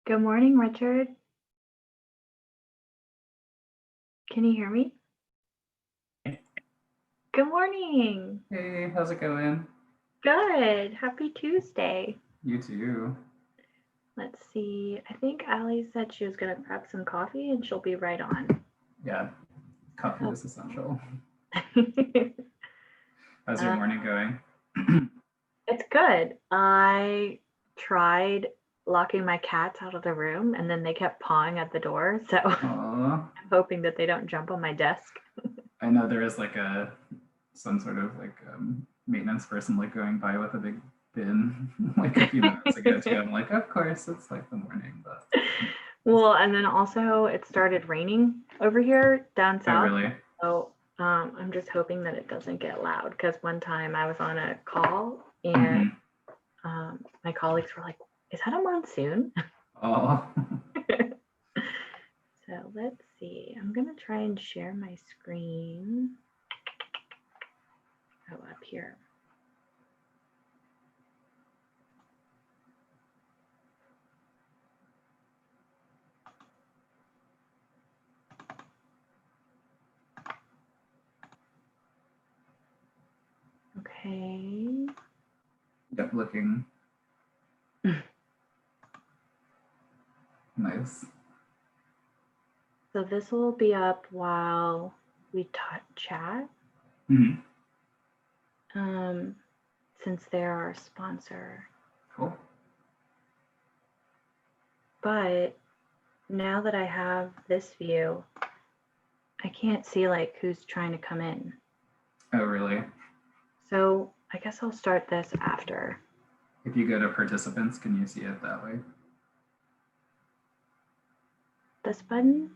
Good morning, Richard. Can you hear me? Good morning. Hey, how's it going? Good. Happy Tuesday. You too. Let's see. I think Allie said she was going to grab some coffee and she'll be right on. Yeah, coffee is essential. It's How's your morning going? good. I tried locking my cats out of the room and then they kept pawing at the door. So I'm hoping that they don't jump on my desk. I know there is like some sort of like maintenance person like going by with a big bin like a few minutes ago too. I'm like, of course, it's like the morning, but. Well, and then also it started raining over here down south. Oh, really? So I'm just hoping that it doesn't get loud, because one time I was on a call and my colleagues were like, is that a monsoon? Oh. So let's see. I'm going to try and share my screen. Oh, up here. Okay. Yep, looking nice. So this will be up while we chat. Since they're our sponsor. Cool. But now that I have this view, I can't see like who's trying to come in. Oh, really? So I guess I'll start this after. If you go to participants, can you see it that way? This button?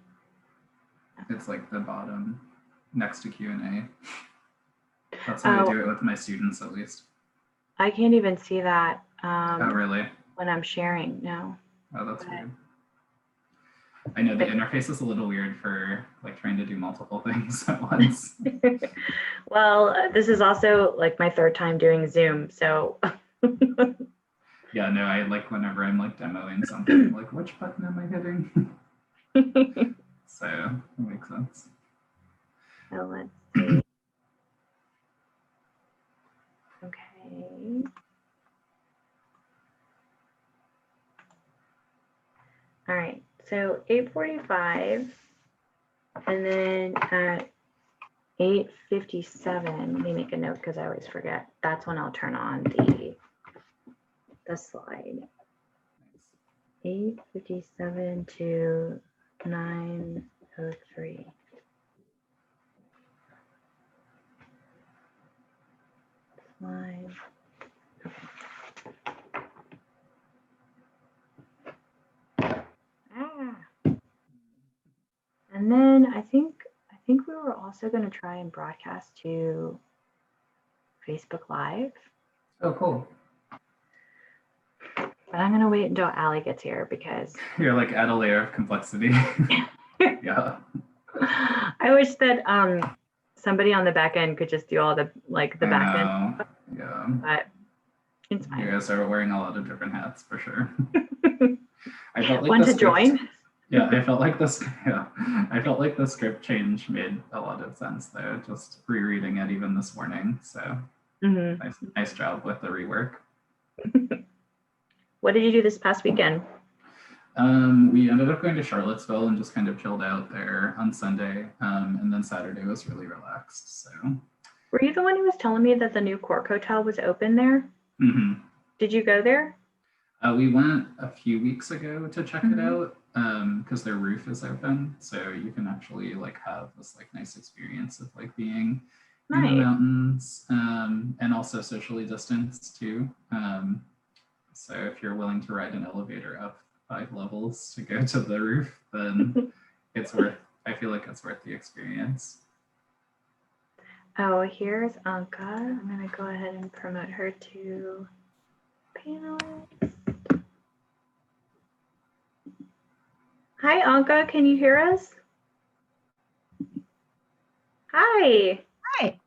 It's like the bottom next to Q&A. That's how I do it with my students, at least. I can't even see that. Oh, really? When I'm sharing, no. Oh, that's weird. I know the interface is a little weird for like trying to do multiple things at once. Well, this is also like my third time doing Zoom, so. Yeah, no, I like whenever I'm like demoing something, like which button am I hitting? So it makes sense. So let's see. Okay. All right, so 8:45, and then at 8:57, let me make a note because I always forget. That's when I'll turn on the slide. 8:57 to 9:03. Slide. And then I think we were also going to try and broadcast to Facebook Live. Oh, cool. But I'm going to wait until Allie gets here because you're like add a layer of complexity. Yeah. I wish that somebody on the back end could just do all the back end. Yeah. But it's fine. You guys are wearing a lot of different hats for sure. I felt like Want to join? Yeah, I felt like this. Yeah, I felt like the script change made a lot of sense though. Just rereading it even this morning. So nice job with the rework. What did you do this past weekend? We ended up going to Charlottesville and just kind of chilled out there on Sunday, and then Saturday was really relaxed. So. Were you the one who was telling me that the new Cork Hotel was open there? Did you go there? We went a few weeks ago to check it out because their roof is open, so you can actually like have this like nice experience of like being in the mountains and also socially distanced too. So if you're willing to ride an elevator up 5 levels to go to the roof, then it's worth. I feel like it's worth the experience. Oh, here's Anka. I'm gonna go ahead and promote her to panelist. Hi, Anka. Can you hear us? Hi. Hi.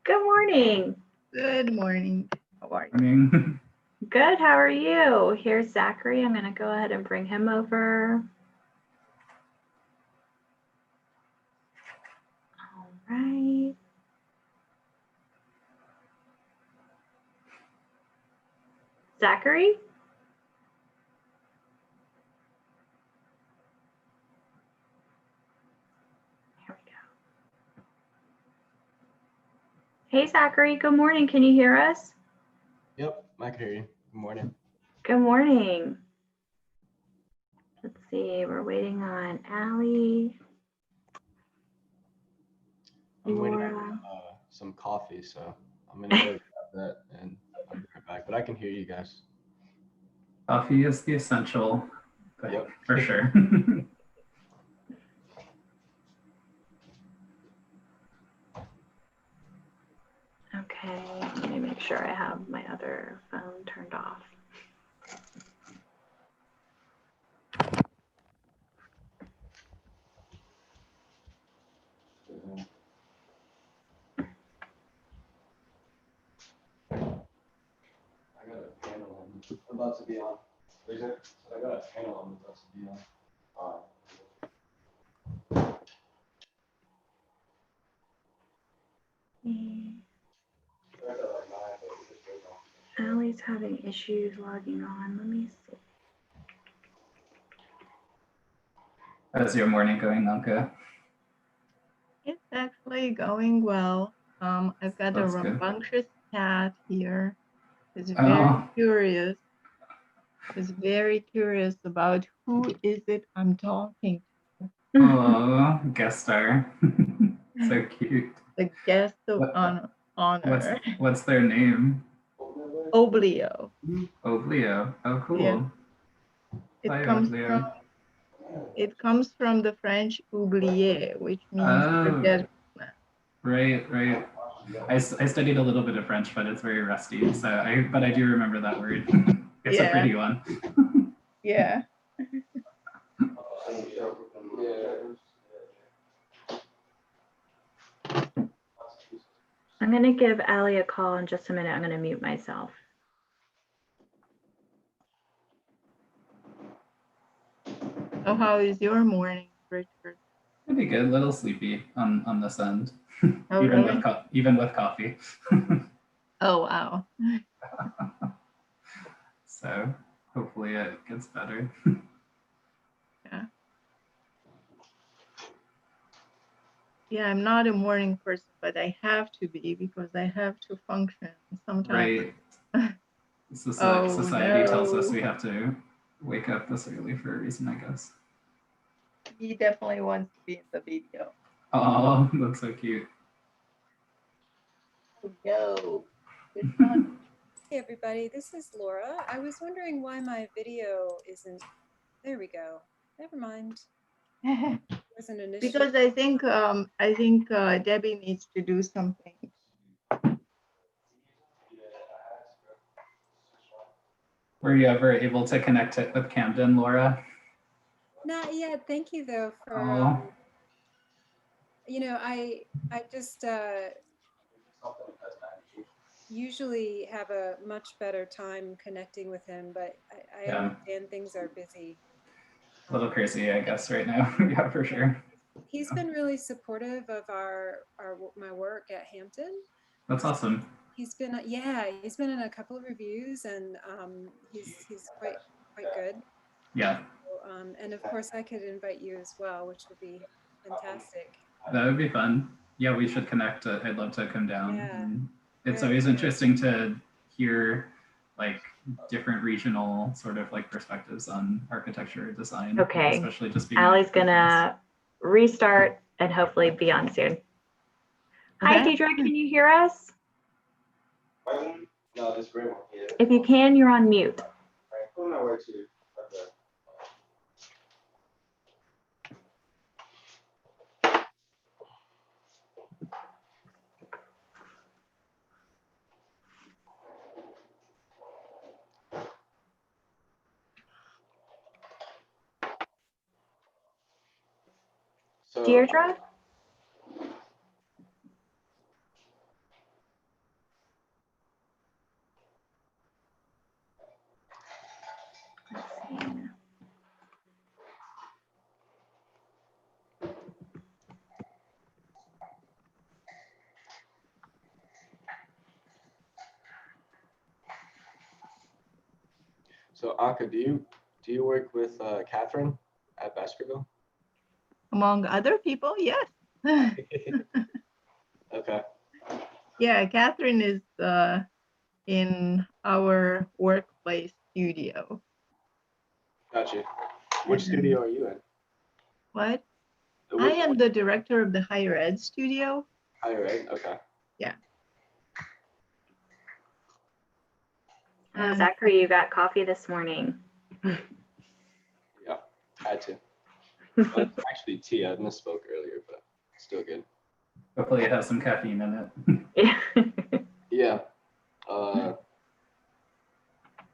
Good morning. Good morning. How are you? Morning. Good, how are you? Here's Zachary. I'm gonna go ahead and bring him over. All right. Zachary? Here we go. Hey, Zachary, good morning. Can you hear us? Yep, I can hear you. Good morning. Good morning. Let's see, we're waiting on Allie. I'm waiting on some coffee, so I'm gonna go grab that and I'll be right back. But I can hear you guys. Coffee is the essential thing, Yep. for sure. Okay, let me make sure I have my other phone turned off. I got a panel I'm about to be on. I got a panel I'm about to be on. Allie's having issues logging on. Let me see. How's your morning going, Anka? It's actually going well. I've got That's a good. rambunctious cat here. It's very curious. It's very curious about who is it I'm talking to. Oh, guest star. So cute. The guest of What- honor. What's their name? Oblio. Oblio. Oh, cool. Yeah. It comes from the French oublier, which means forgetfulness. Right. I studied a little bit of French, but it's very rusty. So I do remember that word. It's a pretty one. Yeah. I'm going to give Allie a call in just a minute. I'm going to mute myself. So how is your morning, Richard? Pretty good. A little sleepy on this end. Oh, even really? even with coffee. Oh, wow. So hopefully it gets better. Yeah. Yeah, I'm not a morning person, but I have to be because I have to function sometimes. Right. Society tells us we have to wake up this early for a reason, I guess. He definitely wants to be in the video. Oh, that's so cute. Yo, it's not. Hey everybody, this is Laura. I was wondering why my video isn't, there we go. Never mind. Wasn't an issue. Because I think Debbie needs to do something. Were you ever able to connect it with Camden, Laura? Not yet. Thank you though for, you know, I just usually have a much better time connecting with him, but I understand things are busy. A little crazy, I guess, right now. Yeah, for sure. He's been really supportive of my work at Hampton. That's awesome. He's been he's been in a couple of reviews, and he's quite good. Yeah. So, and of course, I could invite you as well, which would be fantastic. That would be fun. Yeah, we should connect. I'd love to come down. Yeah. It's always interesting to hear like different regional sort of like perspectives on architecture or design. Okay. Especially just being Allie's gonna restart and hopefully be on soon. Hi, Deidre, can you hear us? No, this gray one. Yeah. If you can, you're on mute. So, Deirdre? So Anka, do you work with Catherine at Baskerville? Among other people, yes. Okay. Yeah, Catherine is in our workplace studio. Gotcha. Which studio are you in? What? I Which am the director of the higher ed studio. higher ed? Okay. Yeah. Oh, Zachary, you got coffee this morning. Yeah, had to. Well, it's actually tea. I misspoke earlier, but still good. Hopefully it has some caffeine in it. Yeah.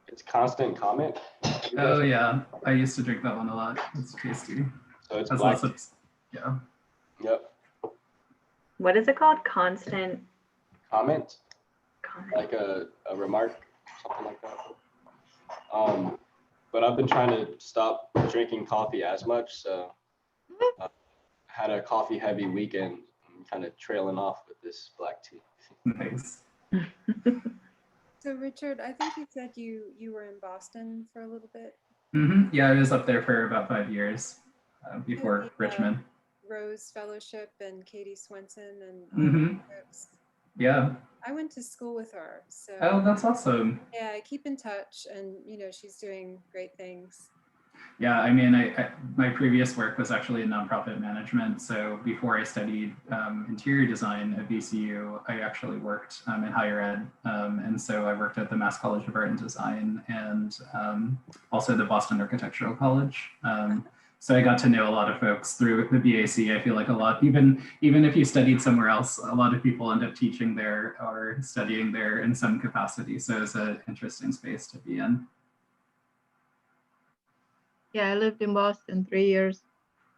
It's Constant Comment. Oh yeah, I used to drink that one a lot. It's tasty. So it's Has black. lots of, yeah. Yep. What is it called? Constant Comment, comment. like a remark, something like that. But I've been trying to stop drinking coffee as much, so had a coffee heavy weekend. I'm kind of trailing off with this black tea. Nice. So Richard, I think you said you were in Boston for a little bit. Yeah, I was up there for about 5 years before Richmond. Rose Fellowship and Katie Swenson and folks. Yeah. I went to school with her, so. Oh, that's awesome. Yeah, I keep in touch, and she's doing great things. Yeah, I mean, my previous work was actually in nonprofit management. So before I studied interior design at VCU, I actually worked in higher ed. And so I worked at the Mass College of Art and Design and also the Boston Architectural College. So I got to know a lot of folks through the BAC. I feel like a lot, even if you studied somewhere else, a lot of people end up teaching there or studying there in some capacity. So it's an interesting space to be in. Yeah, I lived in Boston 3 years.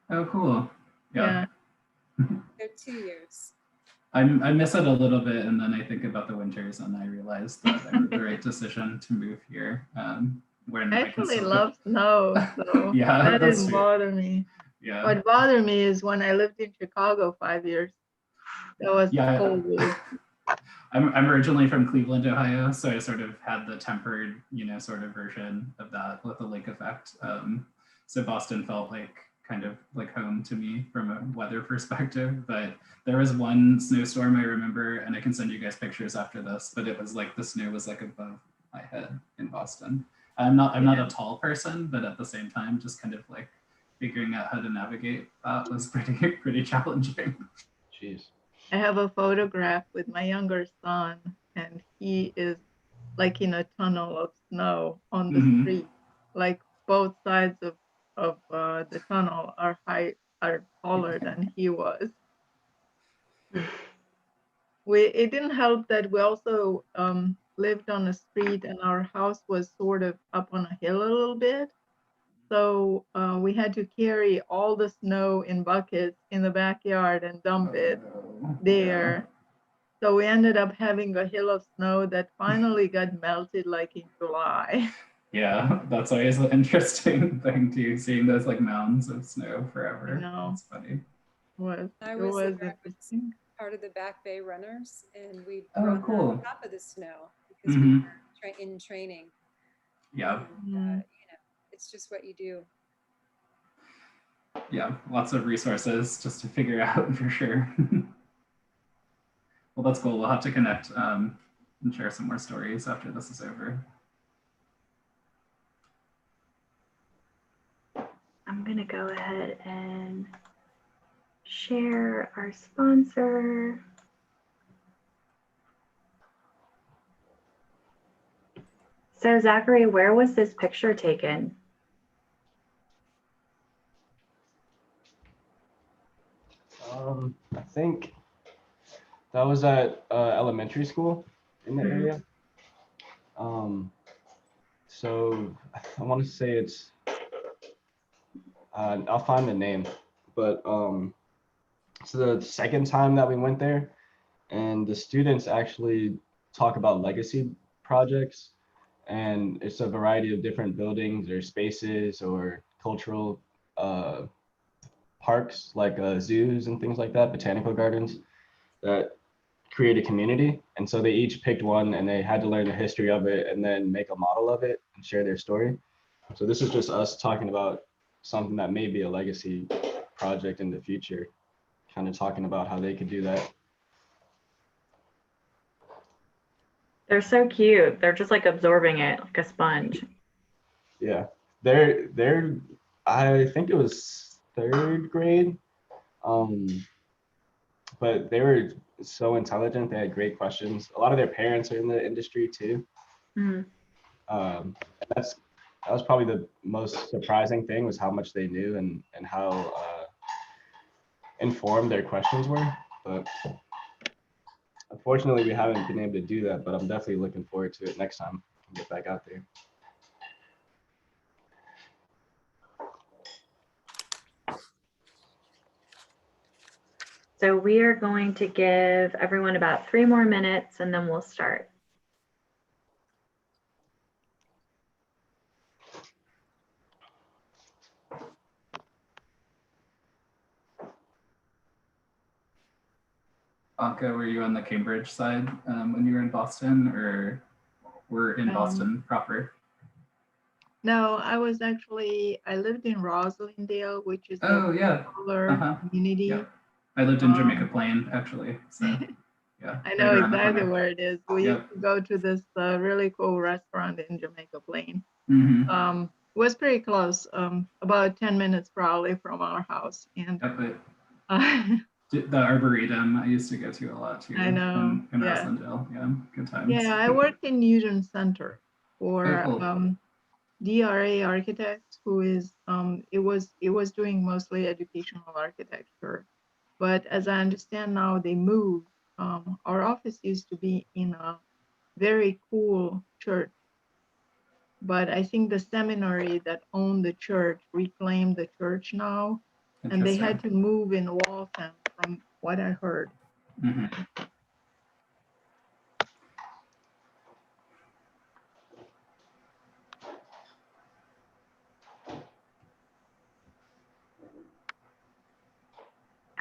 Oh, cool. Yeah. They're 2 years. I miss it a little bit, and then I think about the winters, and I realized that I made the right decision to move here. When I actually love snow, so yeah, that didn't bother me. Yeah. What bothered me is when I lived in Chicago 5 years. That was cold. I'm originally from Cleveland, Ohio, so I sort of had the tempered, sort of version of that with the lake effect. So Boston felt like kind of like home to me from a weather perspective. But there was one snowstorm I remember, and I can send you guys pictures after this. But it was like the snow was like above my head in Boston. I'm not a tall person, but at the same time, just kind of like figuring out how to navigate that was pretty challenging. Jeez. I have a photograph with my younger son, and he is like in a tunnel of snow on the street. Like both sides of the tunnel are taller than he was. It didn't help that we also lived on a street, and our house was sort of up on a hill a little bit. So we had to carry all the snow in buckets in the backyard and dump it there. Yeah. So we ended up having a hill of snow that finally got melted like in July. Yeah, that's always an interesting thing too, seeing those like mounds of snow forever. I know. It's funny. I was interesting. Part of the Back Bay Runners, and we run on top of the snow because we were in training. Yeah. And, it's just what you do. Yeah, lots of resources just to figure out for sure. Well, that's cool. We'll have to connect and share some more stories after this is over. I'm gonna go ahead and share our sponsor. So Zachary, where was this picture taken? I think that was at elementary school in the area. So I want to say it's, I'll find the name, but it's the second time that we went there, and the students actually talk about legacy projects, and it's a variety of different buildings or spaces or cultural parks like zoos and things like that, botanical gardens that create a community. And so they each picked one and they had to learn the history of it and then make a model of it and share their story. So this is just us talking about something that may be a legacy project in the future, kind of talking about how they could do that. They're so cute. They're just like absorbing it like a sponge. Yeah, they're I think it was 3rd grade, but they were so intelligent. They had great questions. A lot of their parents are in the industry too. Mm. That was probably the most surprising thing, was how much they knew and how informed their questions were. But unfortunately, we haven't been able to do that, but I'm definitely looking forward to it next time I get back out there. So we are going to give everyone about 3 more minutes and then we'll start. Anka, were you on the Cambridge side when you were in Boston, or were in Boston proper? No, I lived in Roslindale, which is Oh, a yeah. smaller community. Yeah. I lived in Jamaica Plain, actually. So, yeah. I know right exactly where it is. We Yep. used to go to this really cool restaurant in Jamaica Plain. Mm-hmm. It was pretty close, about 10 minutes probably from our house. And the Arboretum I used to go to a lot too. I know. In Roslindale. Yeah, good times. Yeah, I worked in Newton Center for cool. DRA Architects, who is it was doing mostly educational architecture, but as I understand now, they moved. Our office used to be in a very cool church, but I think the seminary that owned the church reclaimed the church now, and they had to move in Waltham, from what I heard. Mm-hmm.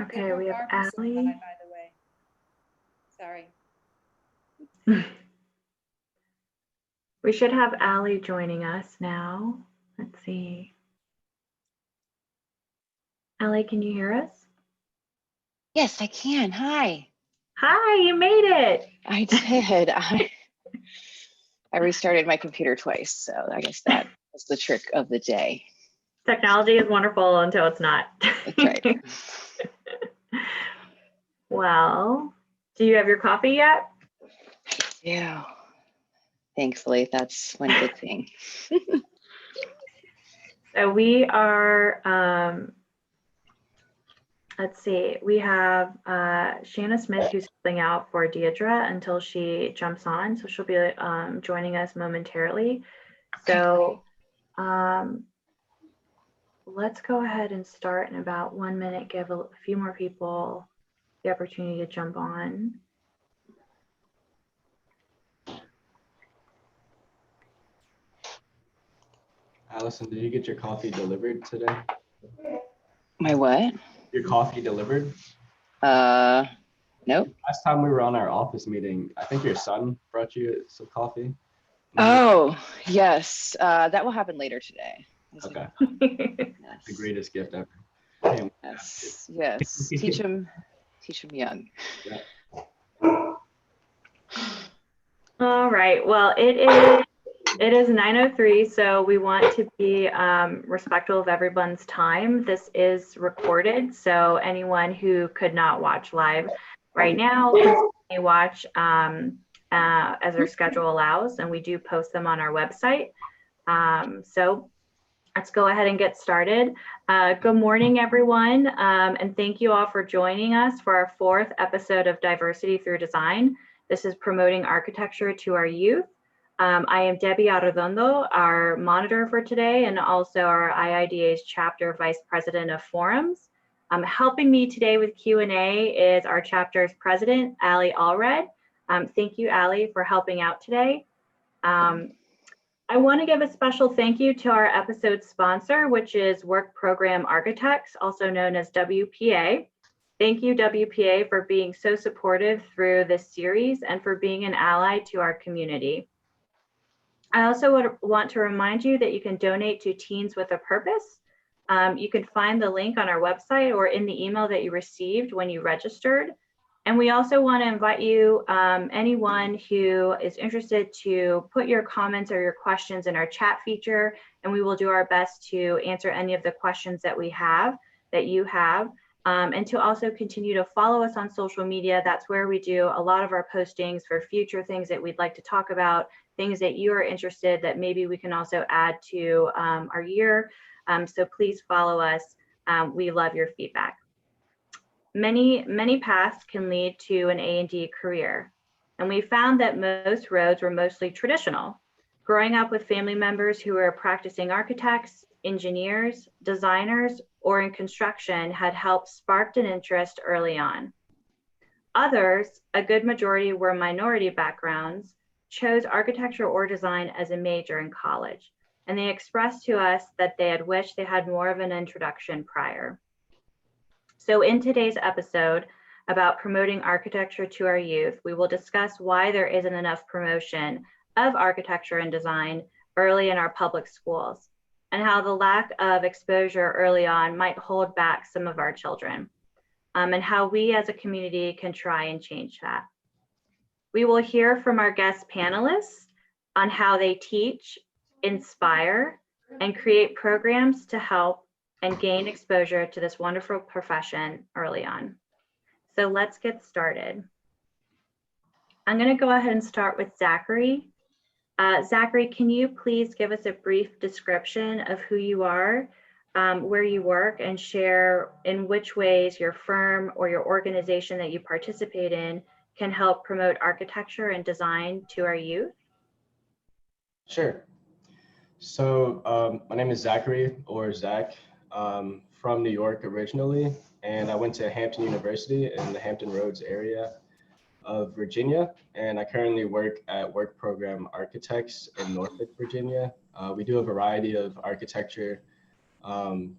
Okay, we have Allie. By the way. Sorry. We should have Allie joining us now. Let's see. Allie, can you hear us? Yes, I can. Hi. Hi, you made it. I did. I restarted my computer twice, so I guess that was the trick of the day. Technology is wonderful until it's not. That's right. Well, do you have your coffee yet? Yeah. Thankfully, that's one good thing. So we are, let's see, we have Shanna Smith, who's helping out for Deidre until she jumps on. So she'll be joining us momentarily. So let's go ahead and start in about 1 minute, give a few more people the opportunity to jump on. Allison, did you get your coffee delivered today? My what? Your coffee delivered? Nope. Last time we were on our office meeting, I think your son brought you some coffee. Oh, yes. That will happen later today. Okay. Yes. The greatest gift ever. Yes. Yes. Teach him young. Yeah. All right. Well, it is 9:03, so we want to be respectful of everyone's time. This is recorded, so anyone who could not watch live right now can watch as our schedule allows, and we do post them on our website. So let's go ahead and get started. Good morning, everyone, and thank you all for joining us for our 4th episode of Diversity Through Design. This is promoting architecture to our youth. I am Debbie Arredondo, our monitor for today, and also our IIDA's chapter vice president of forums. Helping me today with Q&A is our chapter's president, Ali Allred. Thank you, Ali, for helping out today. I want to give a special thank you to our episode sponsor, which is Work Program Architects, also known as WPA. Thank you, WPA, for being so supportive through this series and for being an ally to our community. I also would want to remind you that you can donate to Teens with a Purpose. You can find the link on our website or in the email that you received when you registered. And we also want to invite you, anyone who is interested, to put your comments or your questions in our chat feature, and we will do our best to answer any of the questions that we have, that you have. And to also continue to follow us on social media. That's where we do a lot of our postings for future things that we'd like to talk about, things that you are interested that maybe we can also add to our year. So please follow us. We love your feedback. Many paths can lead to an A&D career, and we found that most roads were mostly traditional. Growing up with family members who were practicing architects, engineers, designers, or in construction had helped spark an interest early on. Others, a good majority were minority backgrounds, chose architecture or design as a major in college, and they expressed to us that they had wished they had more of an introduction prior. So in today's episode about promoting architecture to our youth, we will discuss why there isn't enough promotion of architecture and design early in our public schools, and how the lack of exposure early on might hold back some of our children, and how we as a community can try and change that. We will hear from our guest panelists on how they teach, inspire, and create programs to help and gain exposure to this wonderful profession early on. So let's get started. I'm going to go ahead and start with Zachary. Zachary, can you please give us a brief description of who you are, where you work, and share in which ways your firm or your organization that you participate in can help promote architecture and design to our youth? Sure. So my name is Zachary, or Zach, from New York originally, and I went to Hampton University in the Hampton Roads area of Virginia, and I currently work at Work Program Architects in Norfolk, Virginia. We do a variety of architecture,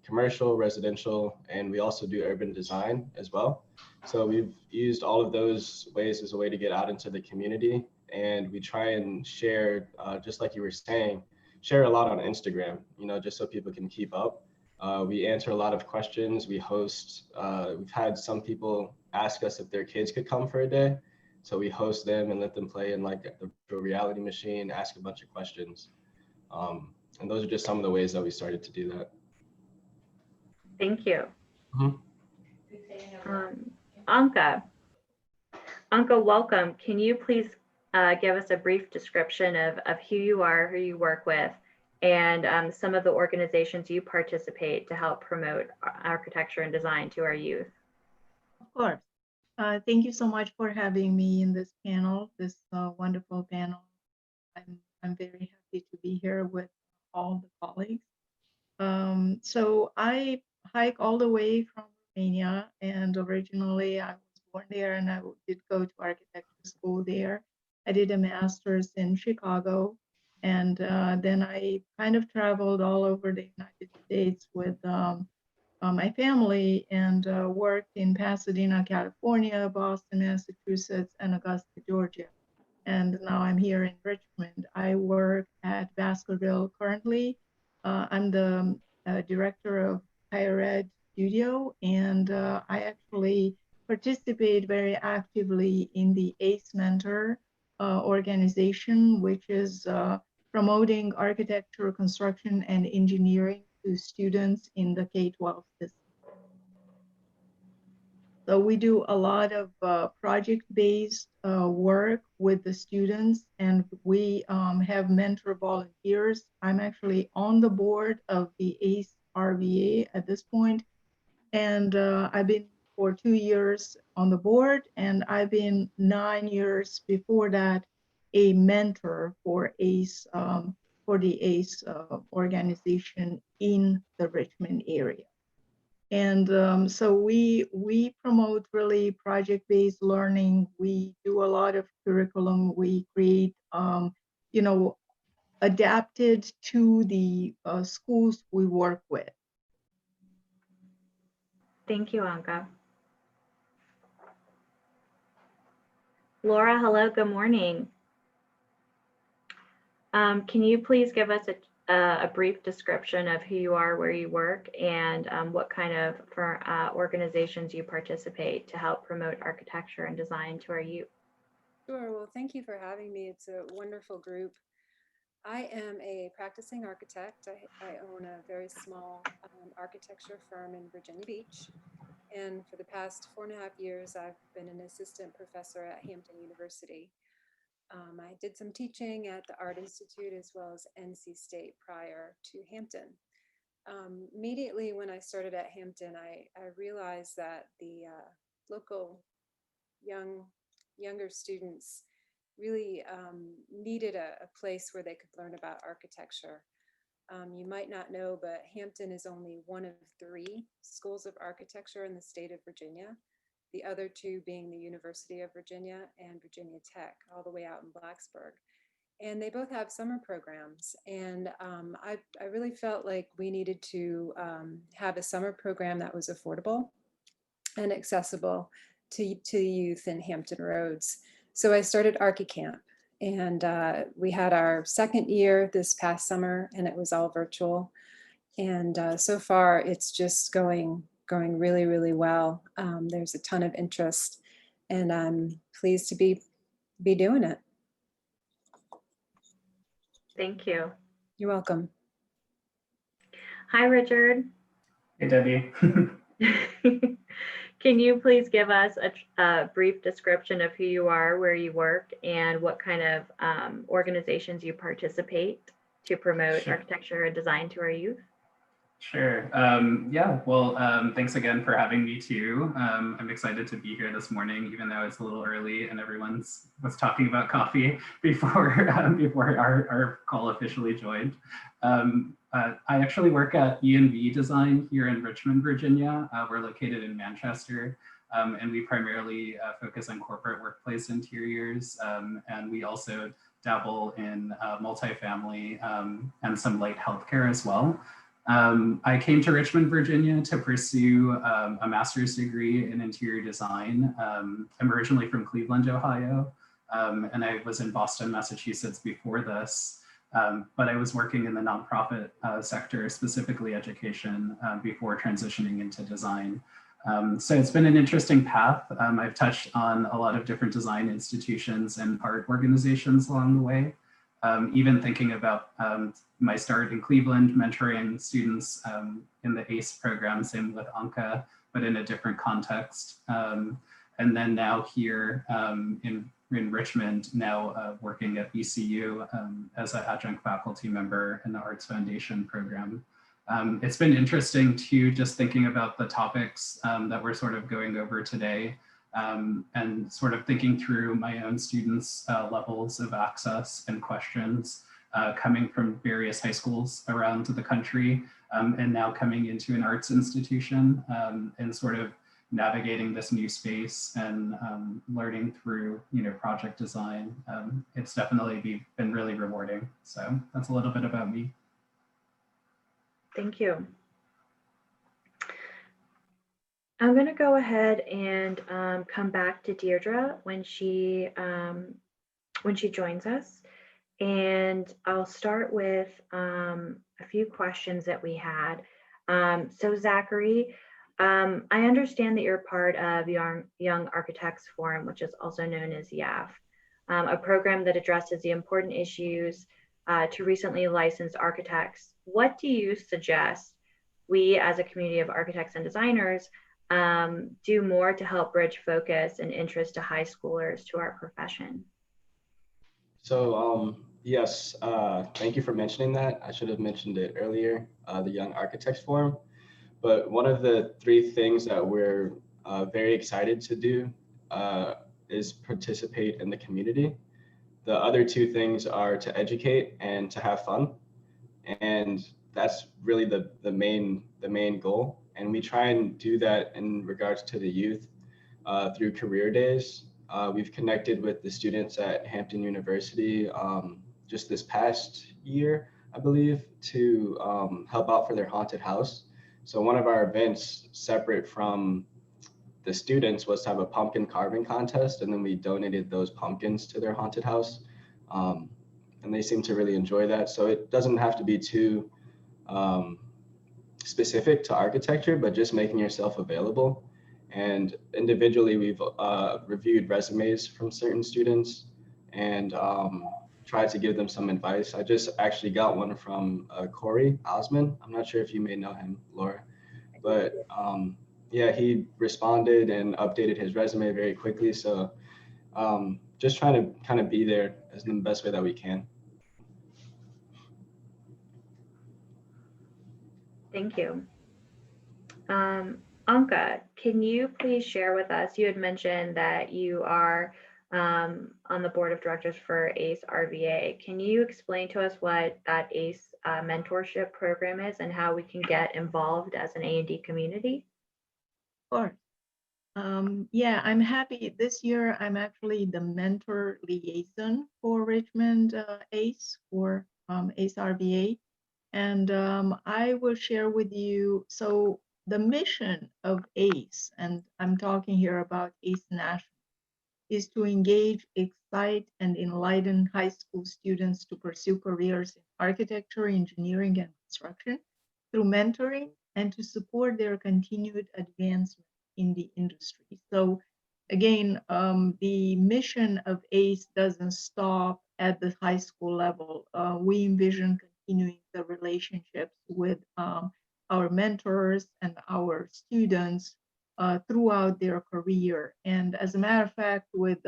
commercial, residential, and we also do urban design as well. So we've used all of those ways as a way to get out into the community, and we try and share, just like you were saying, share a lot on Instagram, just so people can keep up. We answer a lot of questions. We host, we've had some people ask us if their kids could come for a day. So we host them and let them play in like the virtual reality machine, ask a bunch of questions. And those are just some of the ways that we started to do that. Thank you. Mm-hmm. Anka, welcome. Can you please give us a brief description of who you are, who you work with, and some of the organizations you participate to help promote architecture and design to our youth? Of course. Thank you so much for having me in this panel, this wonderful panel. I'm very happy to be here with all the colleagues. So I hike all the way from Romania, and originally I was born there, and I did go to architecture school there. I did a master's in Chicago, and then I kind of traveled all over the United States with my family, and worked in Pasadena, California, Boston, Massachusetts, and Augusta, Georgia. And now I'm here in Richmond. I work at Baskerville currently. I'm the director of higher ed studio, and I actually participate very actively in the ACE Mentor organization, which is promoting architecture, construction, and engineering to students in the K-12 system. So we do a lot of project-based work with the students, and we have mentor volunteers. I'm actually on the board of the ACE RVA at this point, and I've been for 2 years on the board, and I've been 9 years before that a mentor for ACE, for the ACE organization in the Richmond area. And so we promote really project-based learning. We do a lot of curriculum. We create, adapted to the schools we work with. Thank you, Anka. Laura, hello, good morning. Can you please give us a brief description of who you are, where you work, and what kind of organizations you participate to help promote architecture and design to our youth? Sure. Well, thank you for having me. It's a wonderful group. I am a practicing architect. I own a very small architecture firm in Virginia Beach. And for the past 4.5 years, I've been an assistant professor at Hampton University. I did some teaching at the Art Institute as well as NC State prior to Hampton. Immediately when I started at Hampton, I realized that the local younger students really needed a place where they could learn about architecture. You might not know, but Hampton is only one of 3 schools of architecture in the state of Virginia, the other 2 being the University of Virginia and Virginia Tech, all the way out in Blacksburg. And they both have summer programs. And I really felt like we needed to have a summer program that was affordable and accessible to youth in Hampton Roads. So I started ArchiCamp, and we had our 2nd year this past summer, and it was all virtual. And so far, it's just going really, really well. There's a ton of interest, and I'm pleased to be doing it. Thank you. You're welcome. Hi, Richard. Hey, Debbie. Can you please give us a brief description of who you are, where you work, and what kind of organizations you participate to promote architecture and design to our youth? Sure. Yeah, well, thanks again for having me too. I'm excited to be here this morning, even though it's a little early and was talking about coffee before our call officially joined. I actually work at ENV Design here in Richmond, Virginia. We're located in Manchester, and we primarily focus on corporate workplace interiors, and we also dabble in multifamily and some light healthcare as well. I came to Richmond, Virginia to pursue a master's degree in interior design. I'm originally from Cleveland, Ohio, and I was in Boston, Massachusetts before this, but I was working in the nonprofit sector, specifically education, before transitioning into design. So it's been an interesting path. I've touched on a lot of different design institutions and art organizations along the way. Even thinking about my start in Cleveland, mentoring students in the ACE program, same with Anka, but in a different context. And then now here in Richmond, now working at BCU as an adjunct faculty member in the Arts Foundation program. It's been interesting too, just thinking about the topics that we're sort of going over today. And sort of thinking through my own students' levels of access and questions coming from various high schools around the country and now coming into an arts institution and sort of navigating this new space and learning through, project design. It's definitely been really rewarding. So that's a little bit about me. Thank you. I'm going to go ahead and come back to Deirdre when she joins us, and I'll start with a few questions that we had. So Zachary, I understand that you're part of Young Architects Forum, which is also known as YAF, a program that addresses the important issues to recently licensed architects. What do you suggest we as a community of architects and designers do more to help bridge focus and interest to high schoolers to our profession? So yes, thank you for mentioning that. I should have mentioned it earlier, the Young Architects Forum. But one of the 3 things that we're very excited to do is participate in the community. The other 2 things are to educate and to have fun. And that's really the main goal. And we try and do that in regards to the youth through career days. We've connected with the students at Hampton University just this past year, I believe, to help out for their haunted house. So one of our events, separate from the students was to have a pumpkin carving contest, and then we donated those pumpkins to their haunted house. And they seem to really enjoy that. So it doesn't have to be too specific to architecture, but just making yourself available. And individually, we've reviewed resumes from certain students and tried to give them some advice. I just actually got one from Corey Osman. I'm not sure if you may know him, Laura, but yeah, he responded and updated his resume very quickly. So just trying to kind of be there as the best way that we can. Thank you. Anka, can you please share with us, you had mentioned that you are on the board of directors for ACE RVA. Can you explain to us what that ACE mentorship program is and how we can get involved as an A&D community? Of course. Yeah, I'm happy. This year, I'm actually the mentor liaison for Richmond ACE or ACE RVA. And I will share with you, so the mission of ACE, and I'm talking here about ACE National, is to engage, excite, and enlighten high school students to pursue careers in architecture, engineering, and construction through mentoring and to support their continued advancement in the industry. So again, the mission of ACE doesn't stop at the high school level. We envision continuing the relationships with our mentors and our students throughout their career. And as a matter of fact, with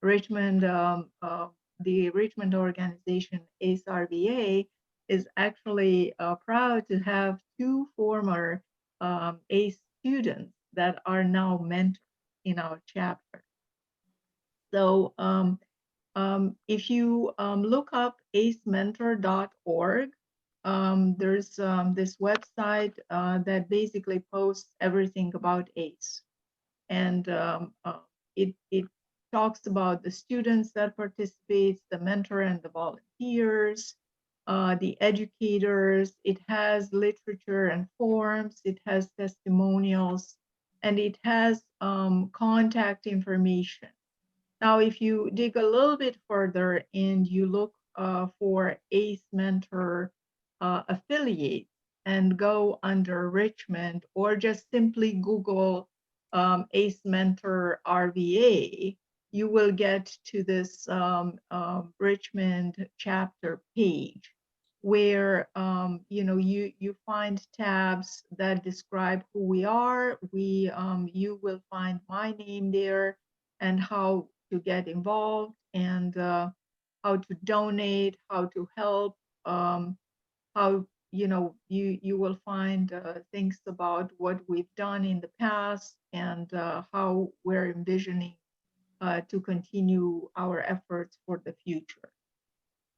Richmond, the Richmond organization ACE RVA is actually proud to have two former ACE students that are now mentors in our chapter. So if you look up acementor.org, there's this website that basically posts everything about ACE. And it talks about the students that participate, the mentor and the volunteers, the educators. It has literature and forms, it has testimonials, and it has contact information. Now, if you dig a little bit further and you look for ACE Mentor affiliate and go under Richmond, or just simply Google ACE Mentor RVA, you will get to this Richmond chapter page where you find tabs that describe who we are. You will find my name there and how to get involved and how to donate, how to help, how you will find things about what we've done in the past and how we're envisioning to continue our efforts for the future.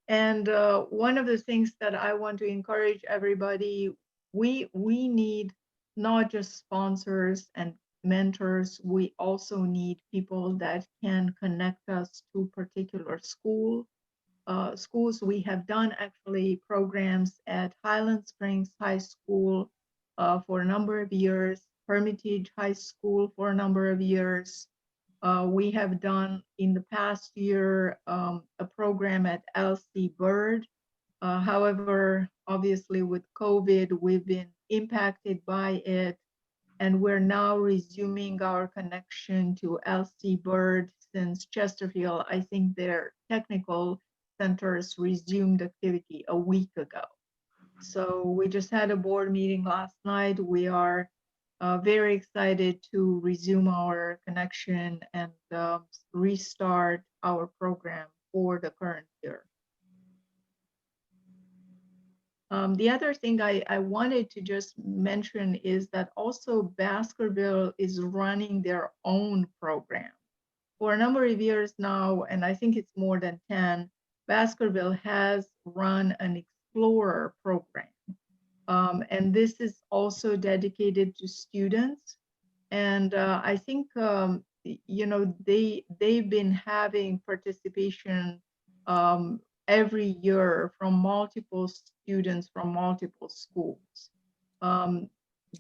And one of the things that I want to encourage everybody, we need not just sponsors and mentors, we also need people that can connect us to particular schools. We have done actually programs at Highland Springs High School for a number of years, Hermitage High School for a number of years. We have done in the past year a program at LC Bird. However, obviously with COVID, we've been impacted by it, and we're now resuming our connection to LC Bird since Chesterfield. I think their technical centers resumed activity a week ago. So we just had a board meeting last night. We are very excited to resume our connection and restart our program for the current year. The other thing I wanted to just mention is that also Baskerville is running their own program. For a number of years now, and I think it's more than 10, Baskerville has run an Explorer program. And this is also dedicated to students. And I think, they've been having participation every year from multiple students from multiple schools.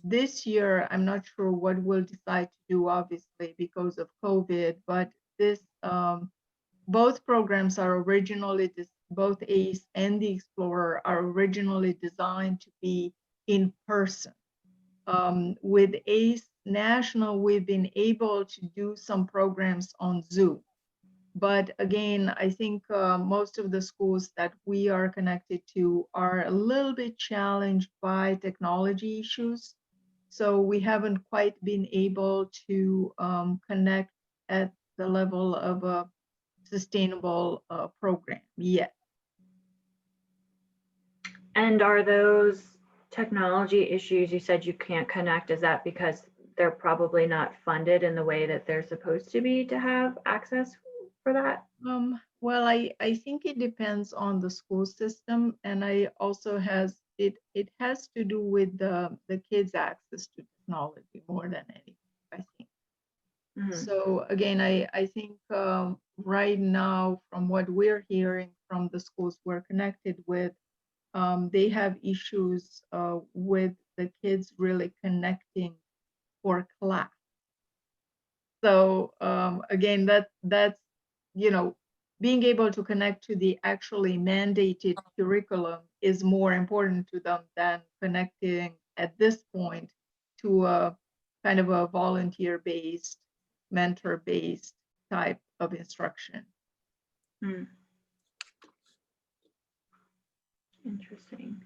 this year, I'm not sure what we'll decide to do, obviously, because of COVID, but this, both programs are originally, both ACE and the Explorer are originally designed to be in person. With ACE National, we've been able to do some programs on Zoom. But again, I think most of the schools that we are connected to are a little bit challenged by technology issues. So we haven't quite been able to connect at the level of a sustainable program yet. And are those technology issues, you said you can't connect, is that because they're probably not funded in the way that they're supposed to be to have access for that? Well, I think it depends on the school system, and I also it has to do with the kids' access to technology more than anything, I think. So again, I think right now, from what we're hearing from the schools we're connected with, they have issues with the kids really connecting for class. So again, that's, you know, being able to connect to the actually mandated curriculum is more important to them than connecting at this point to a kind of a volunteer-based, mentor-based type of instruction. Interesting.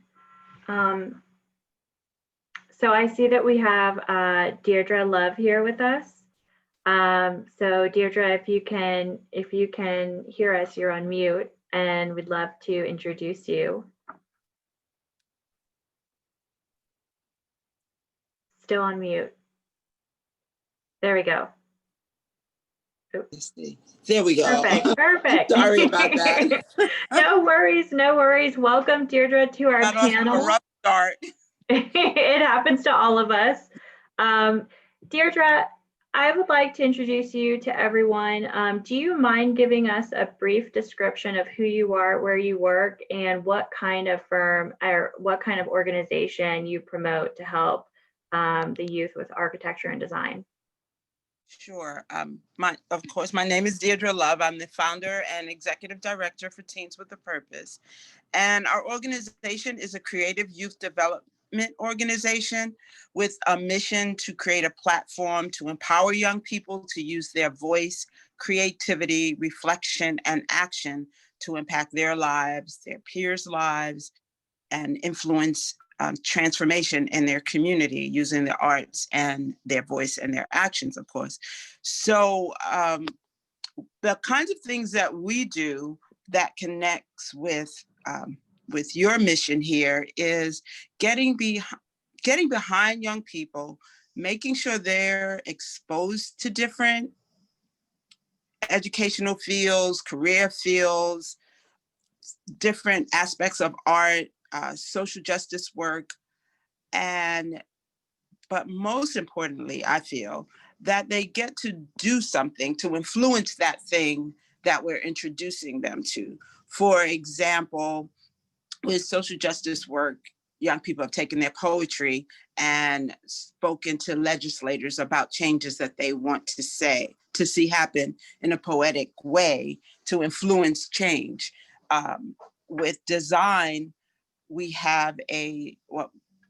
So I see that we have Deirdre Love here with us. So Deirdre, if you can hear us, you're on mute, and we'd love to introduce you. Still on mute. There we go. There we go. Perfect. Sorry about that. No worries, no worries. Welcome, Deirdre, to our Got off to panel. a rough start. It happens to all of us. Deirdre, I would like to introduce you to everyone. Do you mind giving us a brief description of who you are, where you work, and what kind of firm or what kind of organization you promote to help the youth with architecture and design? Sure. Of course, my name is Deirdre Love. I'm the founder and executive director for Teens with a Purpose. And our organization is a creative youth development organization with a mission to create a platform to empower young people to use their voice, creativity, reflection, and action to impact their lives, their peers' lives, and influence transformation in their community using their arts and their voice and their actions, of course. So the kinds of things that we do that connects with your mission here is getting behind young people, making sure they're exposed to different educational fields, career fields, different aspects of art, social justice work, but most importantly, I feel that they get to do something to influence that thing that we're introducing them to. For example, with social justice work, young people have taken their poetry and spoken to legislators about changes that they want to see happen in a poetic way to influence change. With design, we have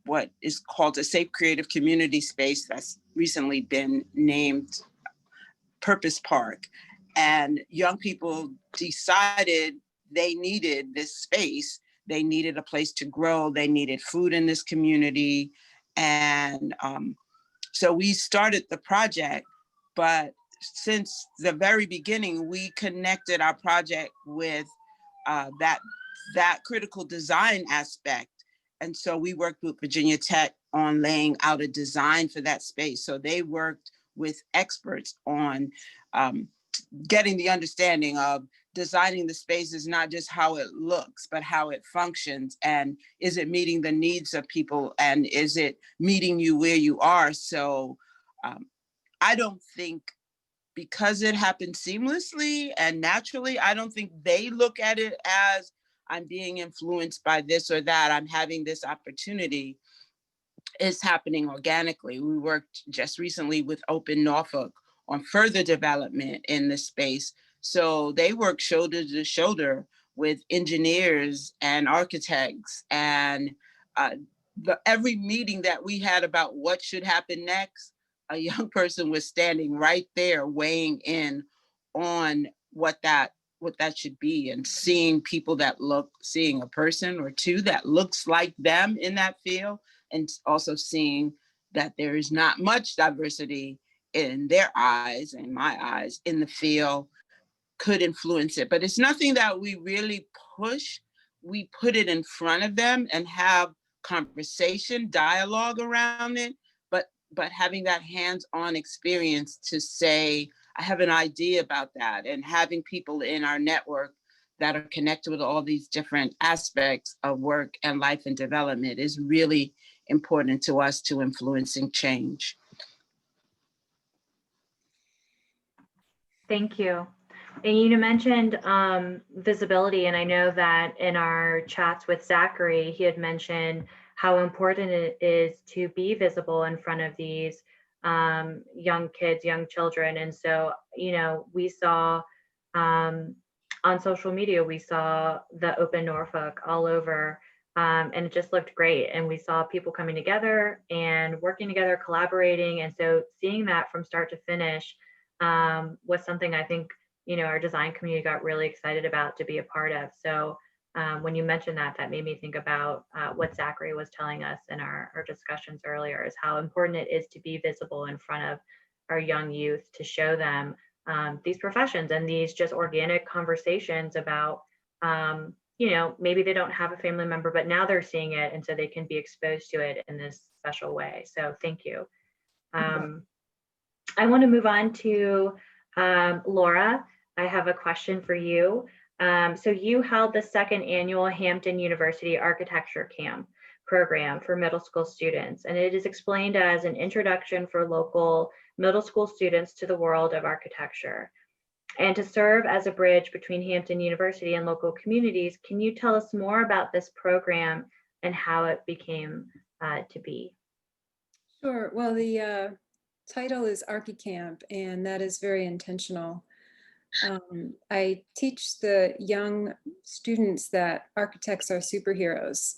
what is called a safe creative community space that's recently been named Purpose Park. And young people decided they needed this space. They needed a place to grow. They needed food in this community. And so we started the project, but since the very beginning, we connected our project with that critical design aspect. And so we worked with Virginia Tech on laying out a design for that space. So they worked with experts on getting the understanding of designing the space is not just how it looks, but how it functions. And is it meeting the needs of people? And is it meeting you where you are? So I don't think, because it happened seamlessly and naturally, I don't think they look at it as I'm being influenced by this or that, I'm having this opportunity. is happening organically. We worked just recently with Open Norfolk on further development in the space. So they work shoulder to shoulder with engineers and architects, and every meeting that we had about what should happen next, a young person was standing right there weighing in on what that should be, and seeing people that seeing a person or two that looks like them in that field, and also seeing that there is not much diversity in their eyes and my eyes in the field could influence it. But it's nothing that we really push. We put it in front of them and have conversation, dialogue around it, but having that hands-on experience to say, I have an idea about that, and having people in our network that are connected with all these different aspects of work and life and development is really important to us to influencing change. Thank you. And you mentioned visibility, and I know that in our chats with Zachary, he had mentioned how important it is to be visible in front of these young kids, young children. And so, you know, we saw on social media, we saw the Open Norfolk all over, and it just looked great. And we saw people coming together and working together, collaborating. And so seeing that from start to finish was something I think, you know, our design community got really excited about to be a part of. So when you mentioned that, that made me think about what Zachary was telling us in our discussions earlier, is how important it is to be visible in front of our young youth, to show them these professions and these just organic conversations about, you know, maybe they don't have a family member, but now they're seeing it, and so they can be exposed to it in this special way. So thank you. I want to move on to Laura. I have a question for you. So you held the second annual Hampton University Architecture Camp program for middle school students, and it is explained as an introduction for local middle school students to the world of architecture. And to serve as a bridge between Hampton University and local communities, can you tell us more about this program and how it became to be? Sure. Well, the title is ArchiCamp, and that is very intentional. I teach the young students that architects are superheroes,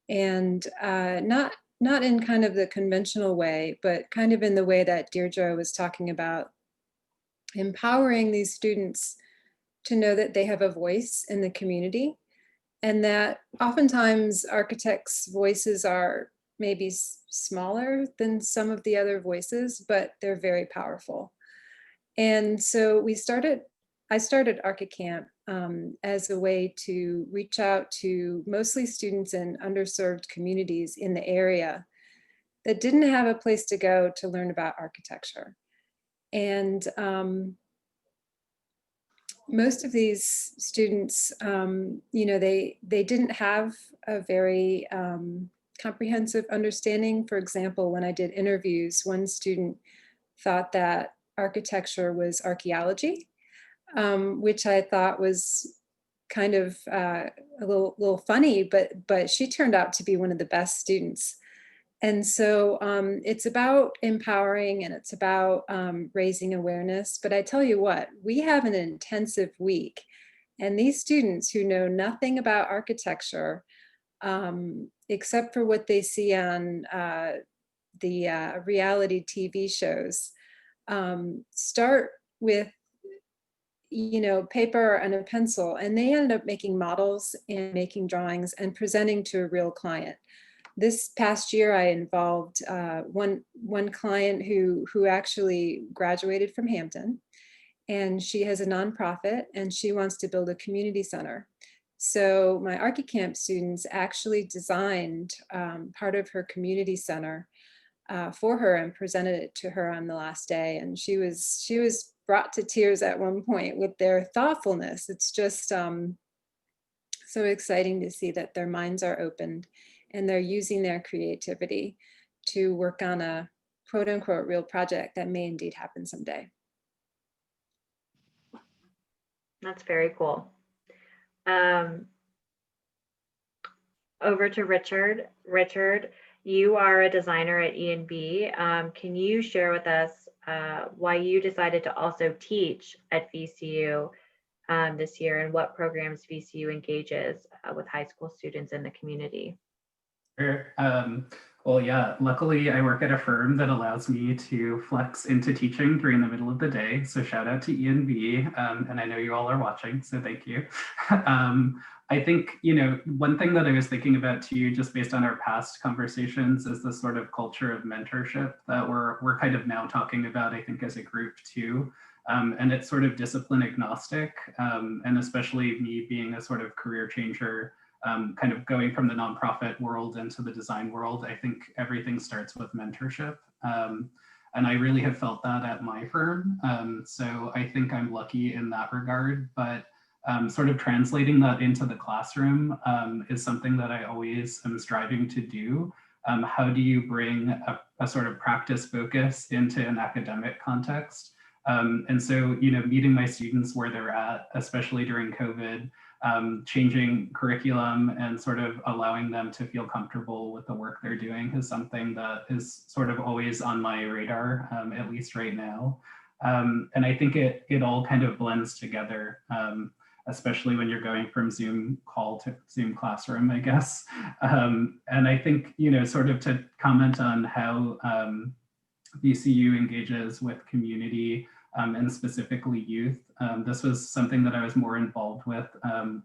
and not in kind of the conventional way, but kind of in the way that Deirdre was talking about, empowering these students to know that they have a voice in the community, and that oftentimes architects' voices are maybe smaller than some of the other voices, but they're very powerful. And so I started ArchiCamp as a way to reach out to mostly students in underserved communities in the area that didn't have a place to go to learn about architecture. And most of these students, you know, they didn't have a very comprehensive understanding. For example, when I did interviews, one student thought that architecture was archaeology, which I thought was kind of a little funny, but she turned out to be one of the best students. And so it's about empowering, and it's about raising awareness. But I tell you what, we have an intensive week, and these students who know nothing about architecture, except for what they see on the reality TV shows, start with, you know, paper and a pencil, and they end up making models and making drawings and presenting to a real client. This past year, I involved one client who actually graduated from Hampton, and she has a nonprofit, and she wants to build a community center. So my ArchiCamp students actually designed part of her community center for her and presented it to her on the last day. And she was brought to tears at one point with their thoughtfulness. It's just so exciting to see that their minds are opened and they're using their creativity to work on a quote unquote real project that may indeed happen someday. That's very cool. Over to Richard. Richard, You are a designer at E&B. Can you share with us why you decided to also teach at VCU this year, and what programs VCU engages with high school students in the community? Sure. Well, yeah, luckily I work at a firm that allows me to flex into teaching during the middle of the day. So shout out to E&B. And I know you all are watching, so thank you. I think, one thing that I was thinking about too, just based on our past conversations, is the sort of culture of mentorship that we're kind of now talking about, I think, as a group too. And it's sort of discipline agnostic, and especially me being a sort of career changer, kind of going from the nonprofit world into the design world, I think everything starts with mentorship. And I really have felt that at my firm. So I think I'm lucky in that regard, but sort of translating that into the classroom is something that I always am striving to do. How do you bring a sort of practice focus into an academic context? And so, meeting my students where they're at, especially during COVID, changing curriculum and sort of allowing them to feel comfortable with the work they're doing is something that is sort of always on my radar, at least right now. And I think it all kind of blends together, especially when you're going from Zoom call to Zoom classroom, I guess. And I think, sort of to comment on how VCU engages with community, and specifically youth. This was something that I was more involved with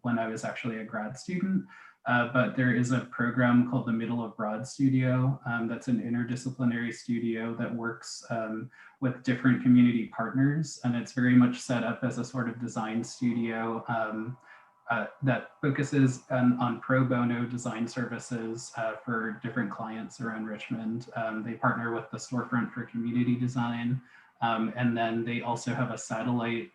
when I was actually a grad student, but there is a program called the Middle of Broad Studio that's an interdisciplinary studio that works with different community partners, and it's very much set up as a sort of design studio that focuses on pro bono design services for different clients around Richmond. They partner with the Storefront for Community Design, and then they also have a satellite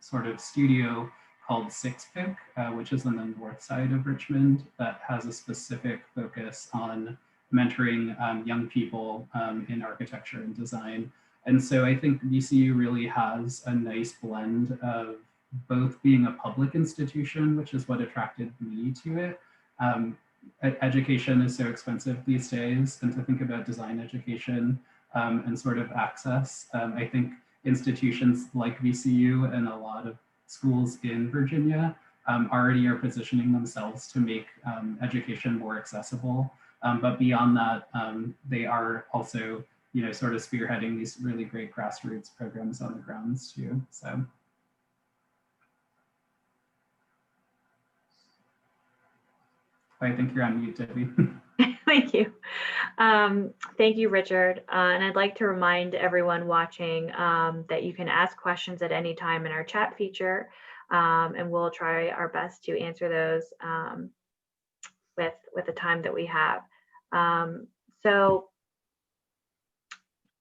sort of studio called Six Pick, which is on the north side of Richmond, that has a specific focus on mentoring young people in architecture and design. And so I think VCU really has a nice blend of both being a public institution, which is what attracted me to it. Education is so expensive these days, and to think about design education and sort of access, I think institutions like VCU and a lot of schools in Virginia already are positioning themselves to make education more accessible. But beyond that, they are also, sort of spearheading these really great grassroots programs on the grounds too. So. I think you're on mute, Debbie. Thank you. Thank you, Richard. And I'd like to remind everyone watching that you can ask questions at any time in our chat feature, and we'll try our best to answer those with the time that we have. So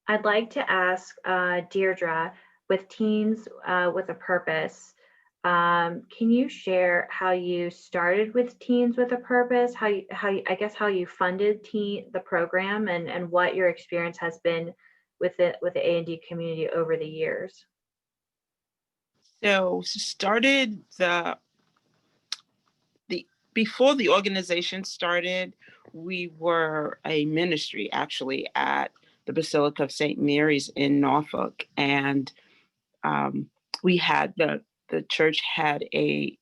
I'd like to ask Deirdre, with Teens with a Purpose, can you share how you started with Teens with a Purpose, how you funded the program, and what your experience has been with the A&D community over the years? So started before the organization started, we were a ministry actually at the Basilica of St. Mary's in Norfolk, and we had the church had a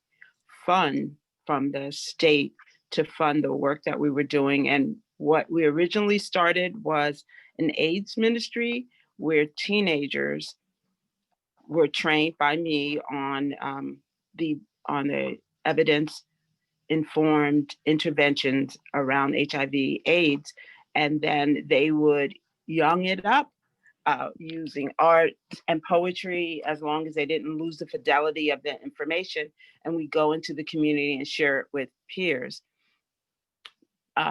fund from the state to fund the work that we were doing. And what we originally started was an AIDS ministry where teenagers were trained by me on the evidence-informed interventions around HIV/AIDS, and then they would young it up using art and poetry, as long as they didn't lose the fidelity of the information, and we go into the community and share it with peers.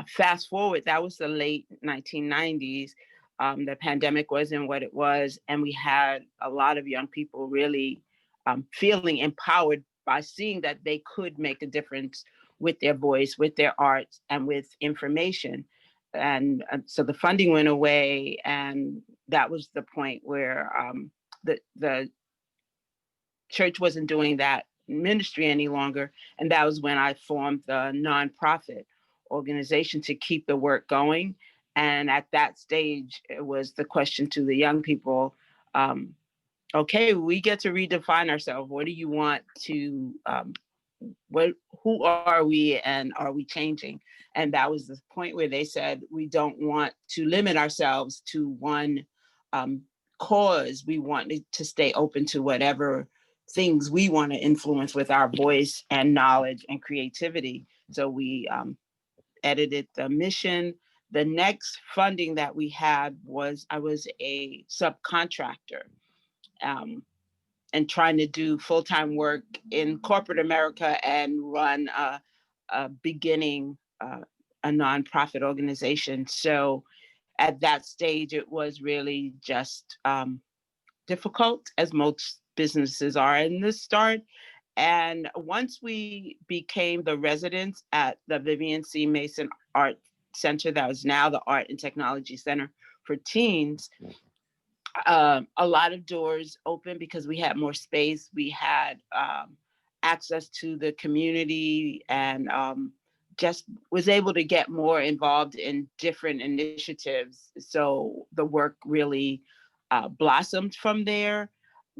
Fast forward, that was the late 1990s. The pandemic wasn't what it was, and we had a lot of young people really feeling empowered by seeing that they could make a difference with their voice, with their arts, and with information. And so the funding went away, and that was the point where the church wasn't doing that ministry any longer. And that was when I formed the nonprofit organization to keep the work going. And at that stage, it was the question to the young people, okay, we get to redefine ourselves. What do you want to, who are we and are we changing? And that was the point where they said, we don't want to limit ourselves to one cause. We want to stay open to whatever things we want to influence with our voice and knowledge and creativity. So we edited the mission. The next funding that we had was, I was a subcontractor and trying to do full-time work in corporate America and run a beginning, a nonprofit organization. So at that stage, it was really just difficult, as most businesses are in the start. And once we became the residents at the Vivian C. Mason Art Center, that was now the Art and Technology Center for Teens, a lot of doors open because we had more space. We had access to the community, and just was able to get more involved in different initiatives. So the work really blossomed from there.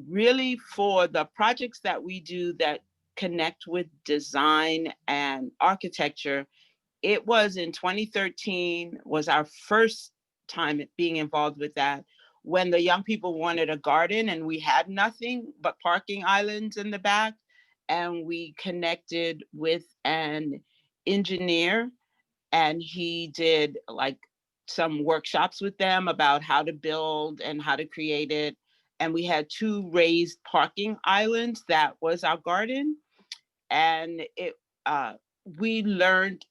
Really, for the projects that we do that connect with design and architecture, it was in 2013 was our first time being involved with that, when the young people wanted a garden and we had nothing but parking islands in the back. And we connected with an engineer, and he did like some workshops with them about how to build and how to create it. And we had 2 raised parking islands. That was our garden. And it we learned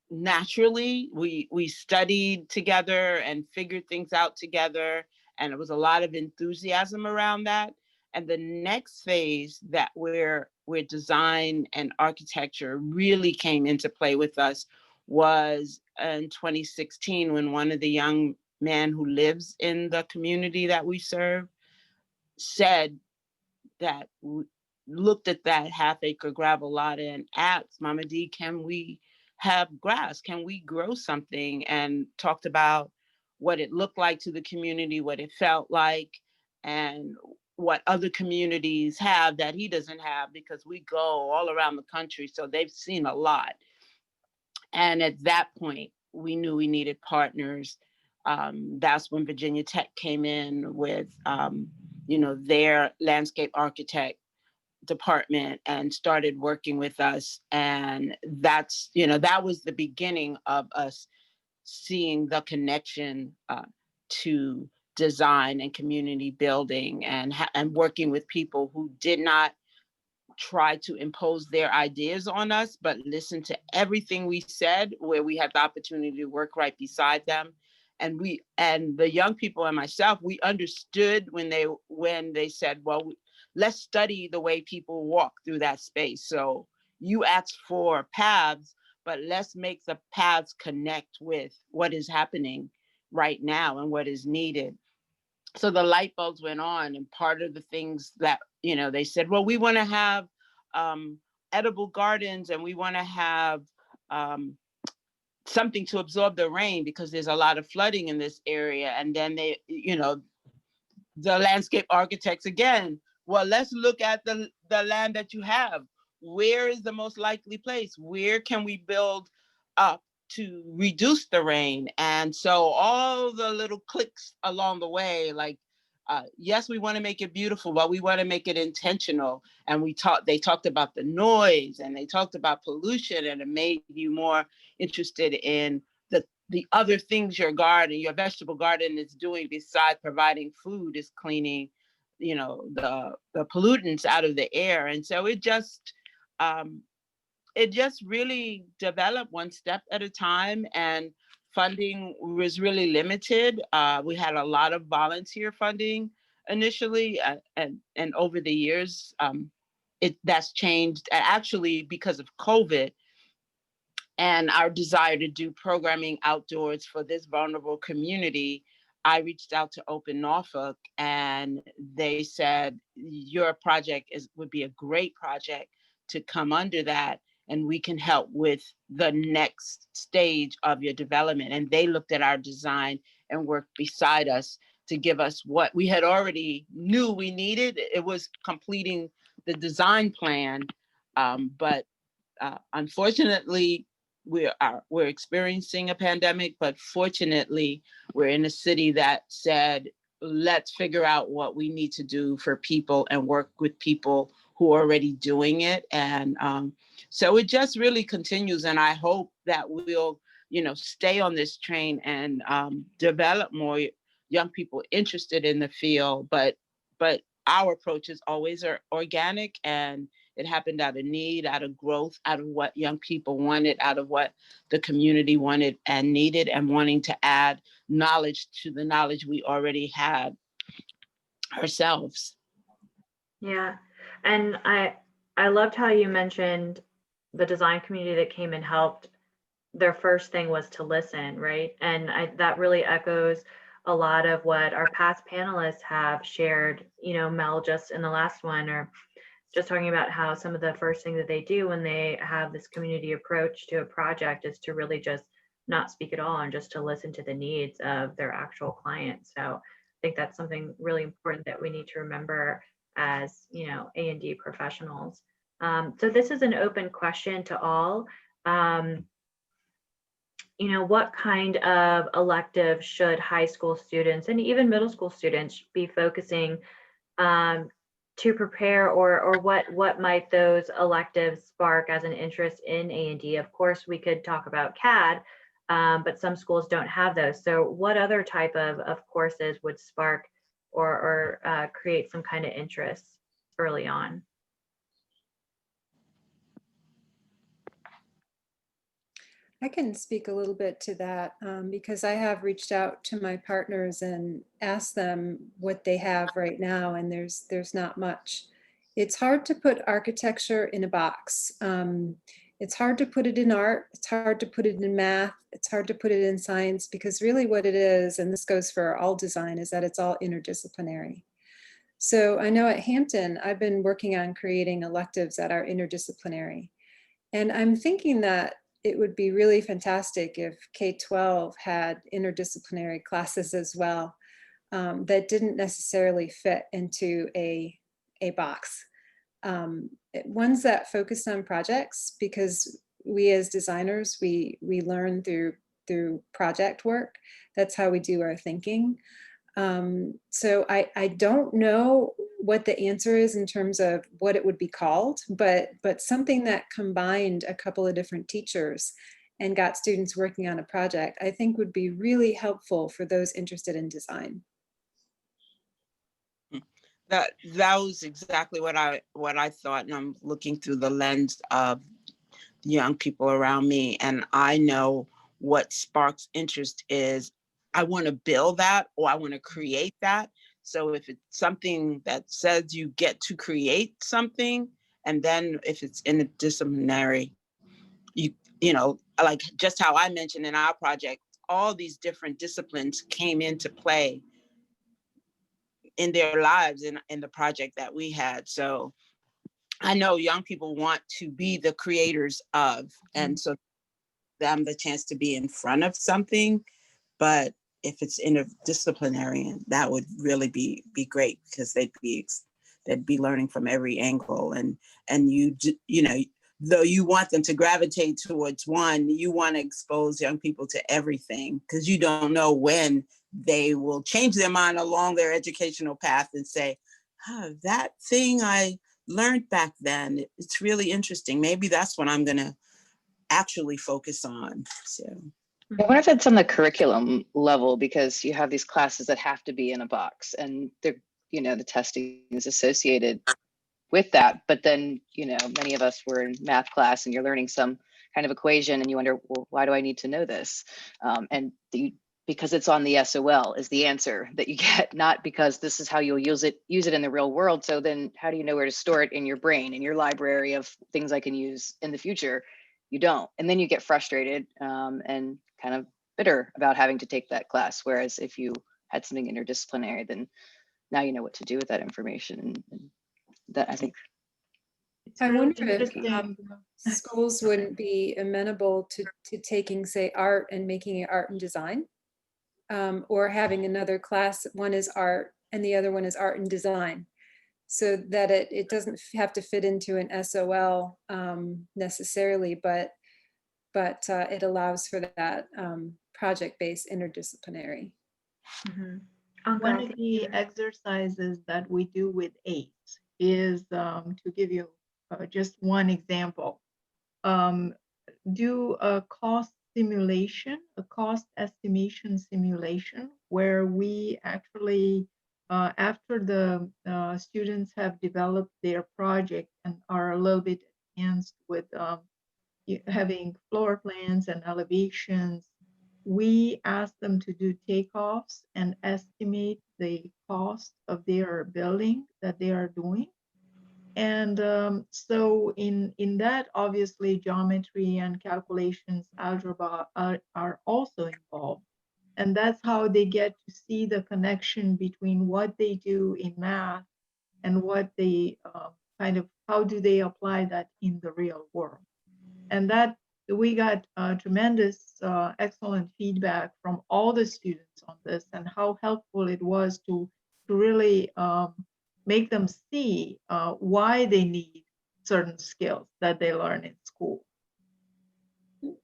naturally. We studied together and figured things out together, and it was a lot of enthusiasm around that. And the next phase, that where design and architecture really came into play with us, was in 2016, when one of the young men who lives in the community that we serve said that, looked at that half-acre gravel lot and asked Mama D, can we have grass? Can we grow something? And talked about what it looked like to the community, what it felt like, and what other communities have that he doesn't have, because we go all around the country, so they've seen a lot. And at that point, we knew we needed partners. That's when Virginia Tech came in with, their landscape architect department and started working with us. And that's, that was the beginning of us seeing the connection to design and community building, and working with people who did not try to impose their ideas on us, but listen to everything we said, where we had the opportunity to work right beside them. And the young people and myself, we understood when they said, well, let's study the way people walk through that space. So you asked for paths, but let's make the paths connect with what is happening right now and what is needed. So the light bulbs went on, and part of the things that, they said, well, we want to have edible gardens, and we want to have something to absorb the rain, because there's a lot of flooding in this area. And then they, the landscape architects again, well, let's look at the land that you have. Where is the most likely place? Where can we build up to reduce the rain? And so all the little clicks along the way, like, yes, we want to make it beautiful, but we want to make it intentional. And they talked about the noise, and they talked about pollution, and it made you more interested in the other things your vegetable garden is doing, besides providing food, is cleaning, the pollutants out of the air. And so it just really developed one step at a time, and funding was really limited. We had a lot of volunteer funding initially, and over the years, that's changed, actually, because of COVID and our desire to do programming outdoors for this vulnerable community. I reached out to Open Norfolk, and they said, your project would be a great project to come under that. and we can help with the next stage of your development. And they looked at our design and worked beside us to give us what we had already knew we needed. It was completing the design plan, but unfortunately, we're experiencing a pandemic, but fortunately, we're in a city that said, let's figure out what we need to do for people and work with people who are already doing it. And so it just really continues. And I hope that we'll, stay on this train and develop more young people interested in the field. But our approach is always organic, and it happened out of need, out of growth, out of what young people wanted, out of what the community wanted and needed, and wanting to add knowledge to the knowledge we already had ourselves. Yeah, and I loved how you mentioned the design community that came and helped. Their first thing was to listen, right? And that really echoes a lot of what our past panelists have shared. Mel, just in the last one, or just talking about how some of the first thing that they do when they have this community approach to a project is to really just not speak at all and just to listen to the needs of their actual clients. So I think that's something really important that we need to remember as, A&D professionals. So this is an open question to all. What kind of elective should high school students and even middle school students be focusing to prepare, or what might those electives spark as an interest in A&D? Of course, we could talk about CAD, but some schools don't have those. So what other type of courses would spark or create some kind of interest early on? I can speak a little bit to that because I have reached out to my partners and asked them what they have right now, and there's not much. It's hard to put architecture in a box. It's hard to put it in art. It's hard to put it in math. It's hard to put it in science, because really what it is, and this goes for all design, is that it's all interdisciplinary. So I know at Hampton, I've been working on creating electives that are interdisciplinary. And I'm thinking that it would be really fantastic if K-12 had interdisciplinary classes as well, that didn't necessarily fit into a box. Ones that focused on projects, because we as designers, we learn through project work. That's how we do our thinking. So I don't know what the answer is in terms of what it would be called, but something that combined a couple of different teachers and got students working on a project, I think would be really helpful for those interested in design. That was exactly what I thought, and I'm looking through the lens of the young people around me, and I know what sparks interest is. I want to build that, or I want to create that. So if it's something that says you get to create something, and then if it's interdisciplinary, like just how I mentioned in our project, all these different disciplines came into play in their lives in the project that we had. So I know young people want to be the creators of, and so them the chance to be in front of something. But if it's interdisciplinary, that would really be great, because they'd be learning from every angle, and though you want them to gravitate towards one, you want to expose young people to everything, because you don't know when they will change their mind along their educational path and say, that thing I learned back then, it's really interesting. Maybe that's what I'm going to actually focus on. So I wonder if it's on the curriculum level, because you have these classes that have to be in a box, and they're, the testing is associated with that. But then, many of us were in math class and you're learning some kind of equation and you wonder, well, why do I need to know this? Because it's on the SOL is the answer that you get, not because this is how you'll use it in the real world. So then how do you know where to store it in your brain, in your library of things I can use in the future? You don't. And then you get frustrated and kind of bitter about having to take that class. Whereas if you had something interdisciplinary, then now you know what to do with that information. And that, I think, It's I really wonder if interesting. schools wouldn't be amenable to taking, say, art and making it art and design, or having another class, one is art and the other one is art and design, so that it doesn't have to fit into an SOL necessarily, but it allows for that project-based interdisciplinary. Mhm. One Anka, of the exercises that we do with ACE is, to give you just one example, do a cost simulation, a cost estimation simulation, where we actually, after the students have developed their project and are a little bit advanced with having floor plans and elevations, we ask them to do takeoffs and estimate the cost of their building that they are doing. And so in that, obviously, geometry and calculations, algebra are also involved. And that's how they get to see the connection between what they do in math and what they kind of, how do they apply that in the real world. And that we got tremendous, excellent feedback from all the students on this, and how helpful it was to really make them see why they need certain skills that they learn in school.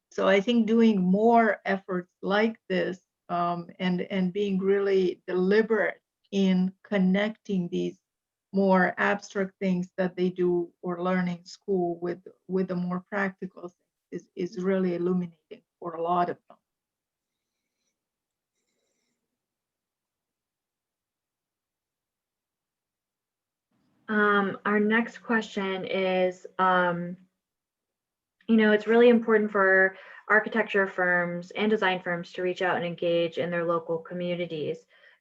So I think doing more efforts like this, and being really deliberate in connecting these more abstract things that they do or learn in school with the more practical things is really illuminating for a lot of them. our next question is, it's really important for architecture firms and design firms to reach out and engage in their local communities,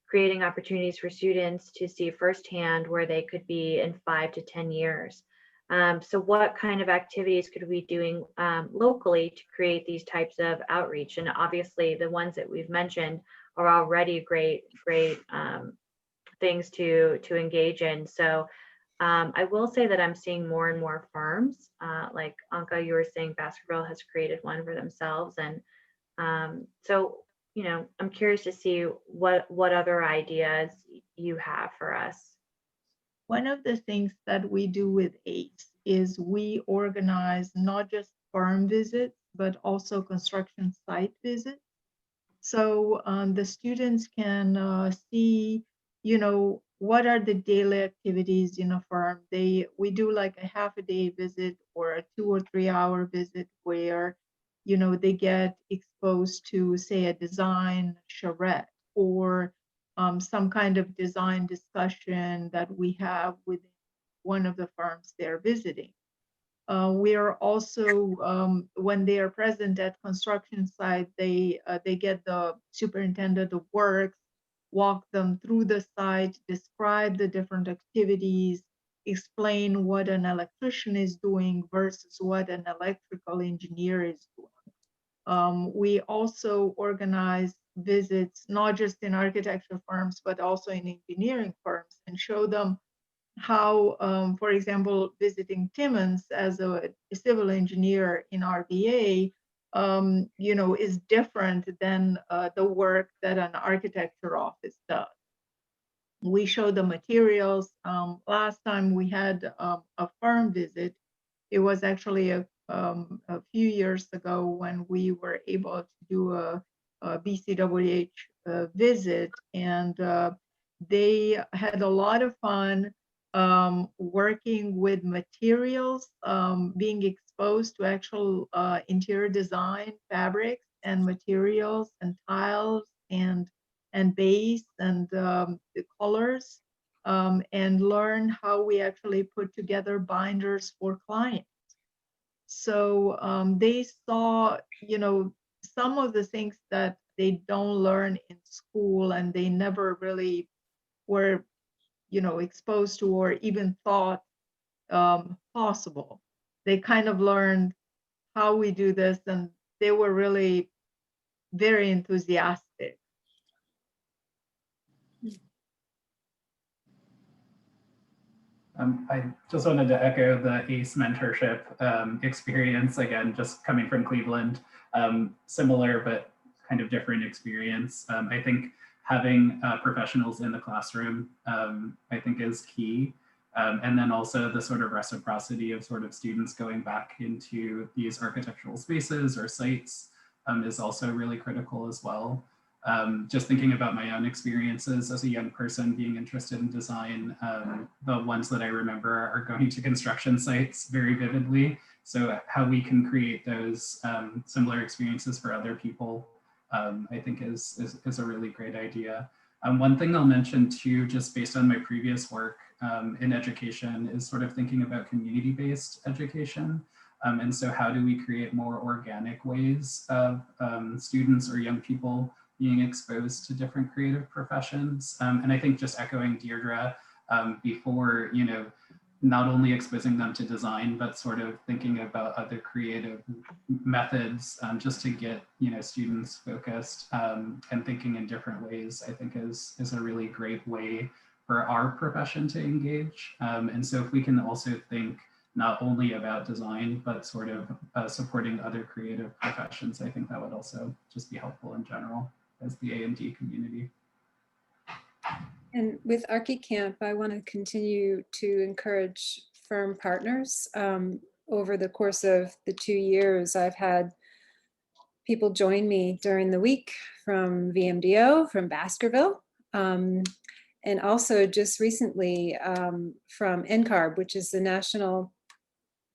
creating opportunities for students to see firsthand where they could be in 5 to 10 years. So what kind of activities could we be doing locally to create these types of outreach? And obviously the ones that we've mentioned are already great things to engage in. So I will say that I'm seeing more and more firms, like Anka, you were saying Baskerville has created one for themselves. And so, I'm curious to see what other ideas you have for us. One of the things that we do with ACE is we organize not just firm visits, but also construction site visits. So the students can see, what are the daily activities in a firm. We do like a half a day visit or a 2 or 3 hour visit where, they get exposed to, say, a design charrette or some kind of design discussion that we have with one of the firms they're visiting. We are also, when they are present at construction site, they get the superintendent of works, walk them through the site, describe the different activities, explain what an electrician is doing versus what an electrical engineer is doing. We also organize visits, not just in architecture firms, but also in engineering firms, and show them how, for example, visiting Timmins as a civil engineer in RVA, is different than the work that an architecture office does. We show the materials. Last time we had a firm visit, it was actually a few years ago when we were able to do a BCWH visit, and they had a lot of fun working with materials, being exposed to actual interior design, fabrics and materials and tiles and base and the colors, and learn how we actually put together binders for clients. So they saw, some of the things that they don't learn in school and they never really were, exposed to or even thought possible. They kind of learned how we do this, and they were really very enthusiastic. I just wanted to echo the ACE mentorship experience, again, just coming from Cleveland, similar but kind of different experience. I think having professionals in the classroom, I think is key. And then also the sort of reciprocity of sort of students going back into these architectural spaces or sites is also really critical as well. Just thinking about my own experiences as a young person being interested in design, the ones that I remember are going to construction sites very vividly. So how we can create those similar experiences for other people, I think is a really great idea. One thing I'll mention too, just based on my previous work in education, is sort of thinking about community-based education. And so how do we create more organic ways of students or young people being exposed to different creative professions? And I think just echoing Deirdre before, you know, not only exposing them to design, but sort of thinking about other creative methods just to get, you know, students focused and thinking in different ways, I think is a really great way for our profession to engage. And so if we can also think not only about design, but sort of supporting other creative professions, I think that would also just be helpful in general as the A&D community. And with ArchiCamp, I want to continue to encourage firm partners. Over the course of the 2 years, I've had people join me during the week from VMDO, from Baskerville, and also just recently from NCARB, which is the National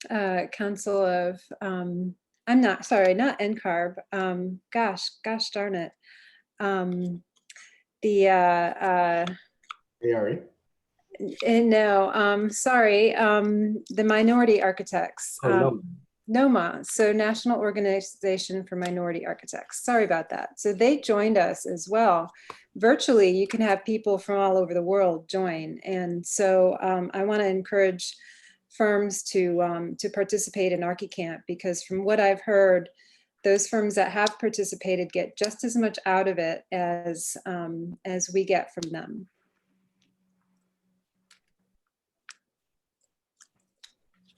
Council of, not NCARB, gosh darn it. The ARE? No, sorry, the Minority Architects, Oh, NOMA, so National Organization for Minority Architects. Sorry about that. So they joined us as well. Virtually, you can have people from all over the world join. And so I want to encourage firms to participate in ArchiCamp, because from what I've heard, those firms that have participated get just as much out of it as we get from them.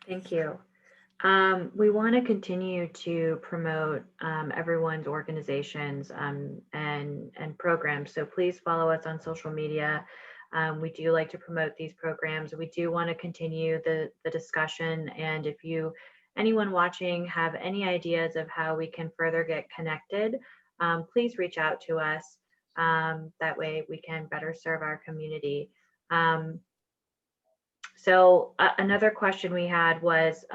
Thank you. We want to continue to promote everyone's organizations and programs. So please follow us on social media. We do like to promote these programs. We do want to continue the discussion. And if anyone watching have any ideas of how we can further get connected, please reach out to us. That way we can better serve our community. So another question we had was,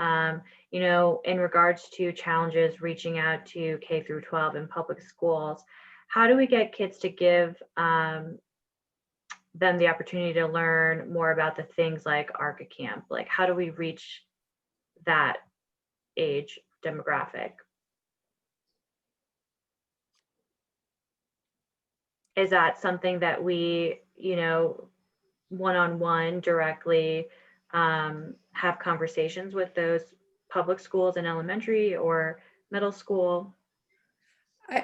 you know, in regards to challenges reaching out to K through 12 in public schools, how do we get kids to give them the opportunity to learn more about the things like ArchiCamp? Like, how do we reach that age demographic? Is that something that we, you know, one-on-one directly have conversations with those public schools in elementary or middle school?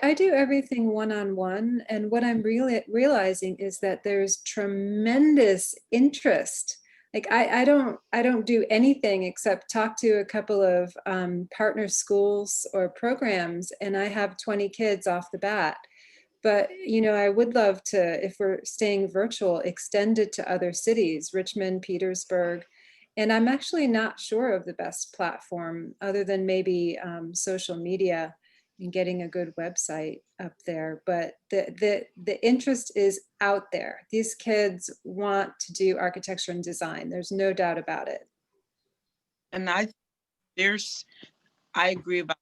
I do everything one-on-one, and what I'm really realizing is that there's tremendous interest. Like I don't do anything except talk to a couple of partner schools or programs, and I have 20 kids off the bat. But, you know, I would love to, if we're staying virtual, extend it to other cities, Richmond, Petersburg. And I'm actually not sure of the best platform other than maybe social media and getting a good website up there. But the interest is out there. These kids want to do architecture and design. There's no doubt about it. And I agree about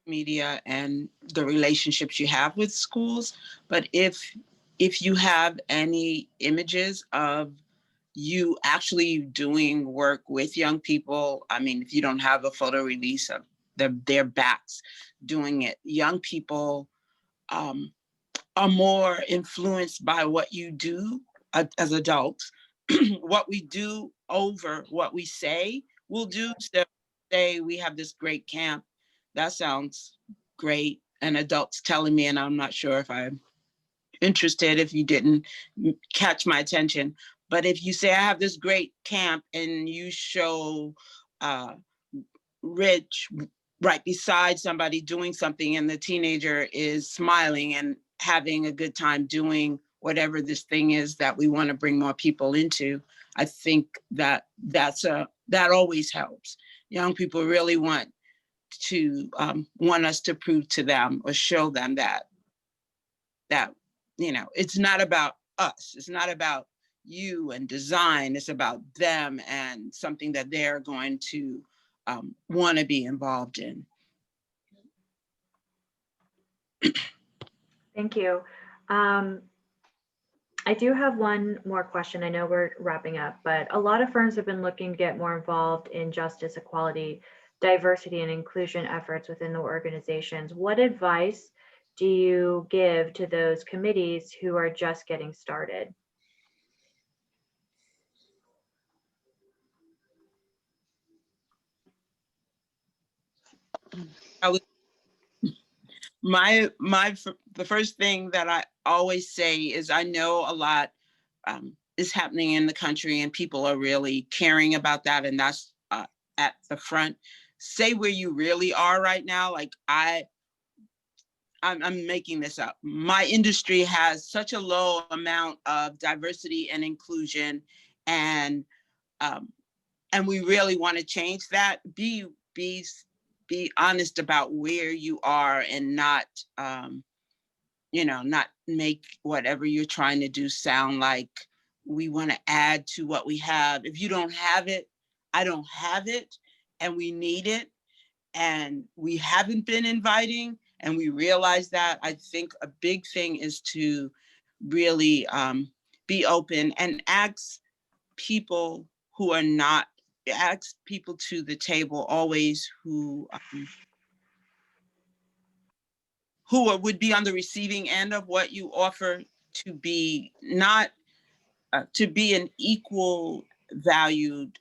media and the relationships you have with schools, but if you have any images of you actually doing work with young people, I mean, if you don't have a photo release of their backs doing it, young people are more influenced by what you do as adults. What we do over what we say we'll do. So say we have this great camp, that sounds great, and adults telling me, and I'm not sure if I'm interested if you didn't catch my attention, But if you say, I have this great camp, and you show Rich right beside somebody doing something, and the teenager is smiling and having a good time doing whatever this thing is that we want to bring more people into, I think that that always helps. Young people really want us to prove to them or show them that it's not about us, it's not about you and design, it's about them and something that they're going to want to be involved in. Thank you. I do have one more question. I know we're wrapping up, but a lot of firms have been looking to get more involved in justice, equality, diversity, and inclusion efforts within the organizations. What advice do you give to those committees who are just getting started? The first thing that I always say is, I know a lot is happening in the country and people are really caring about that, and that's at the front. Say where you really are right now. Like I'm making this up. My industry has such a low amount of diversity and inclusion, and we really want to change that. Be honest about where you are, and not not make whatever you're trying to do sound like we want to add to what we have. If you don't have it, I don't have it, and we need it, and we haven't been inviting, and we realize that. I think a big thing is to really be open and ask people to the table always who would be on the receiving end of what you offer, to be not to be an equal valued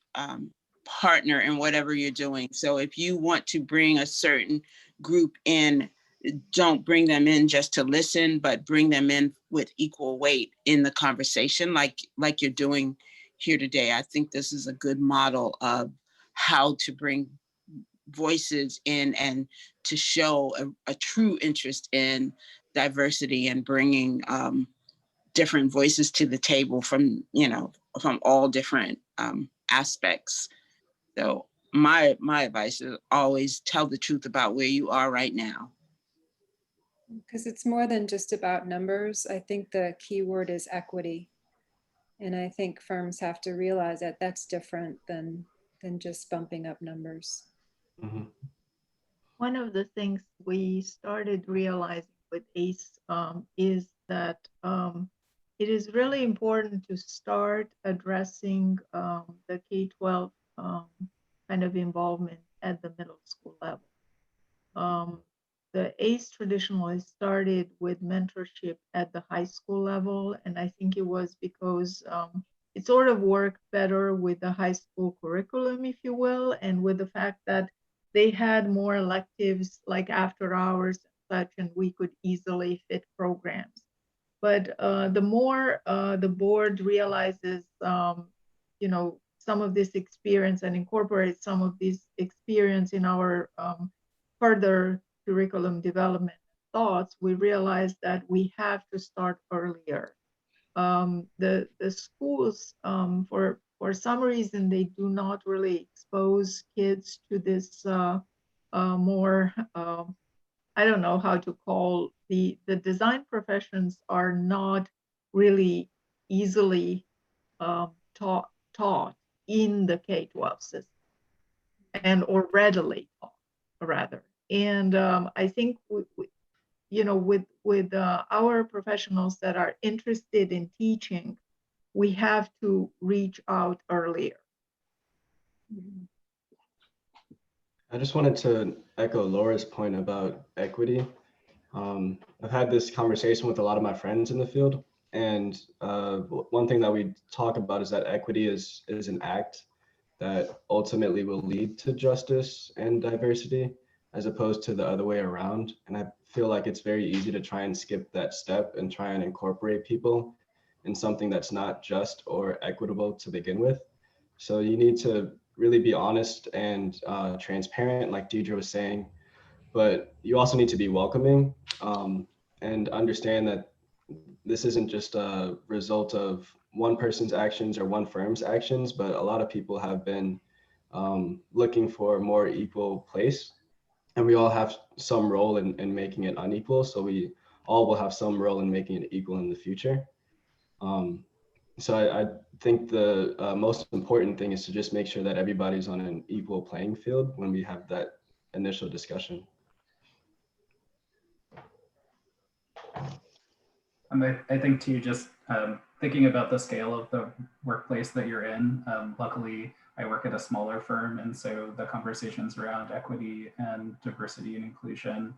partner in whatever you're doing. So if you want to bring a certain group in, don't bring them in just to listen, but bring them in with equal weight in the conversation, like you're doing here today. I think this is a good model of how to bring voices in and to show a true interest in diversity and bringing different voices to the table from all different aspects. So my advice is always tell the truth about where you are right now. Because it's more than just about numbers. I think the key word is equity. And I think firms have to realize that that's different than just bumping up numbers. Mm-hmm. One of the things we started realizing with ACE is that it is really important to start addressing the K-12 kind of involvement at the middle school level. The ACE traditionally started with mentorship at the high school level, and I think it was because it sort of worked better with the high school curriculum, if you will, and with the fact that they had more electives like after hours and such, and we could easily fit programs. But the more the board realizes, some of this experience and incorporates some of this experience in our further curriculum development thoughts, we realize that we have to start earlier. The schools, for some reason, they do not really expose kids to this more, I don't know how to call the design professions are not really easily taught in the K-12 system, or readily taught, rather. And I think with our professionals that are interested in teaching, we have to reach out earlier. I just wanted to echo Laura's point about equity. I've had this conversation with a lot of my friends in the field, and one thing that we talk about is that equity is an act that ultimately will lead to justice and diversity, as opposed to the other way around. And I feel like it's very easy to try and skip that step and try and incorporate people in something that's not just or equitable to begin with. So you need to really be honest and transparent, like Deidre was saying, but you also need to be welcoming, and understand that this isn't just a result of one person's actions or one firm's actions, but a lot of people have been looking for a more equal place. And we all have some role in making it unequal. So we all will have some role in making it equal in the future. So I think the most important thing is to just make sure that everybody's on an equal playing field when we have that initial discussion. I think too, just thinking about the scale of the workplace that you're in, luckily I work at a smaller firm, and so the conversations around equity and diversity and inclusion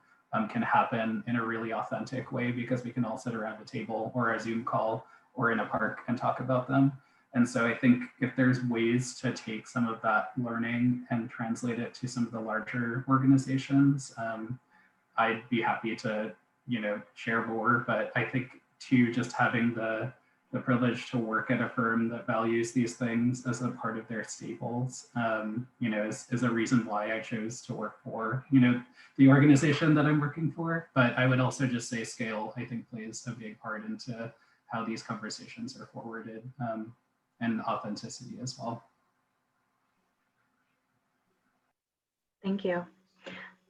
can happen in a really authentic way because we can all sit around a table or a Zoom call or in a park and talk about them. And so I think if there's ways to take some of that learning and translate it to some of the larger organizations, I'd be happy to, share more. But I think too, just having the privilege to work at a firm that values these things as a part of their staples, is a reason why I chose to work for, the organization that I'm working for. But I would also just say scale, I think, plays a big part into how these conversations are forwarded, and authenticity as well. Thank you.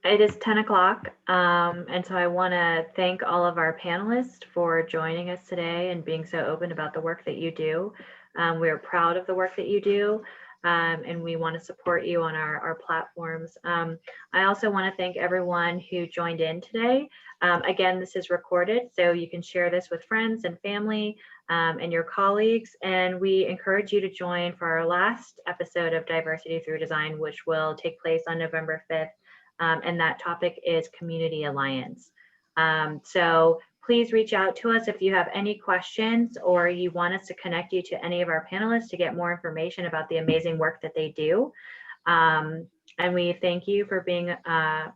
It is 10 o'clock, and so I want to thank all of our panelists for joining us today and being so open about the work that you do. We're proud of the work that you do, and we want to support you on our platforms. I also want to thank everyone who joined in today. Again, this is recorded, so you can share this with friends and family and your colleagues. And we encourage you to join for our last episode of Diversity Through Design, which will take place on November 5th. And that topic is Community Alliance. So please reach out to us if you have any questions or you want us to connect you to any of our panelists to get more information about the amazing work that they do. And we thank you for being a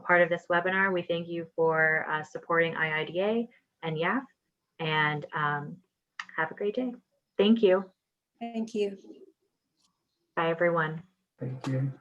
part of this webinar. We thank you for supporting IIDA and YAF, and have a great day. Thank you. Thank you. Bye, everyone. Thank you.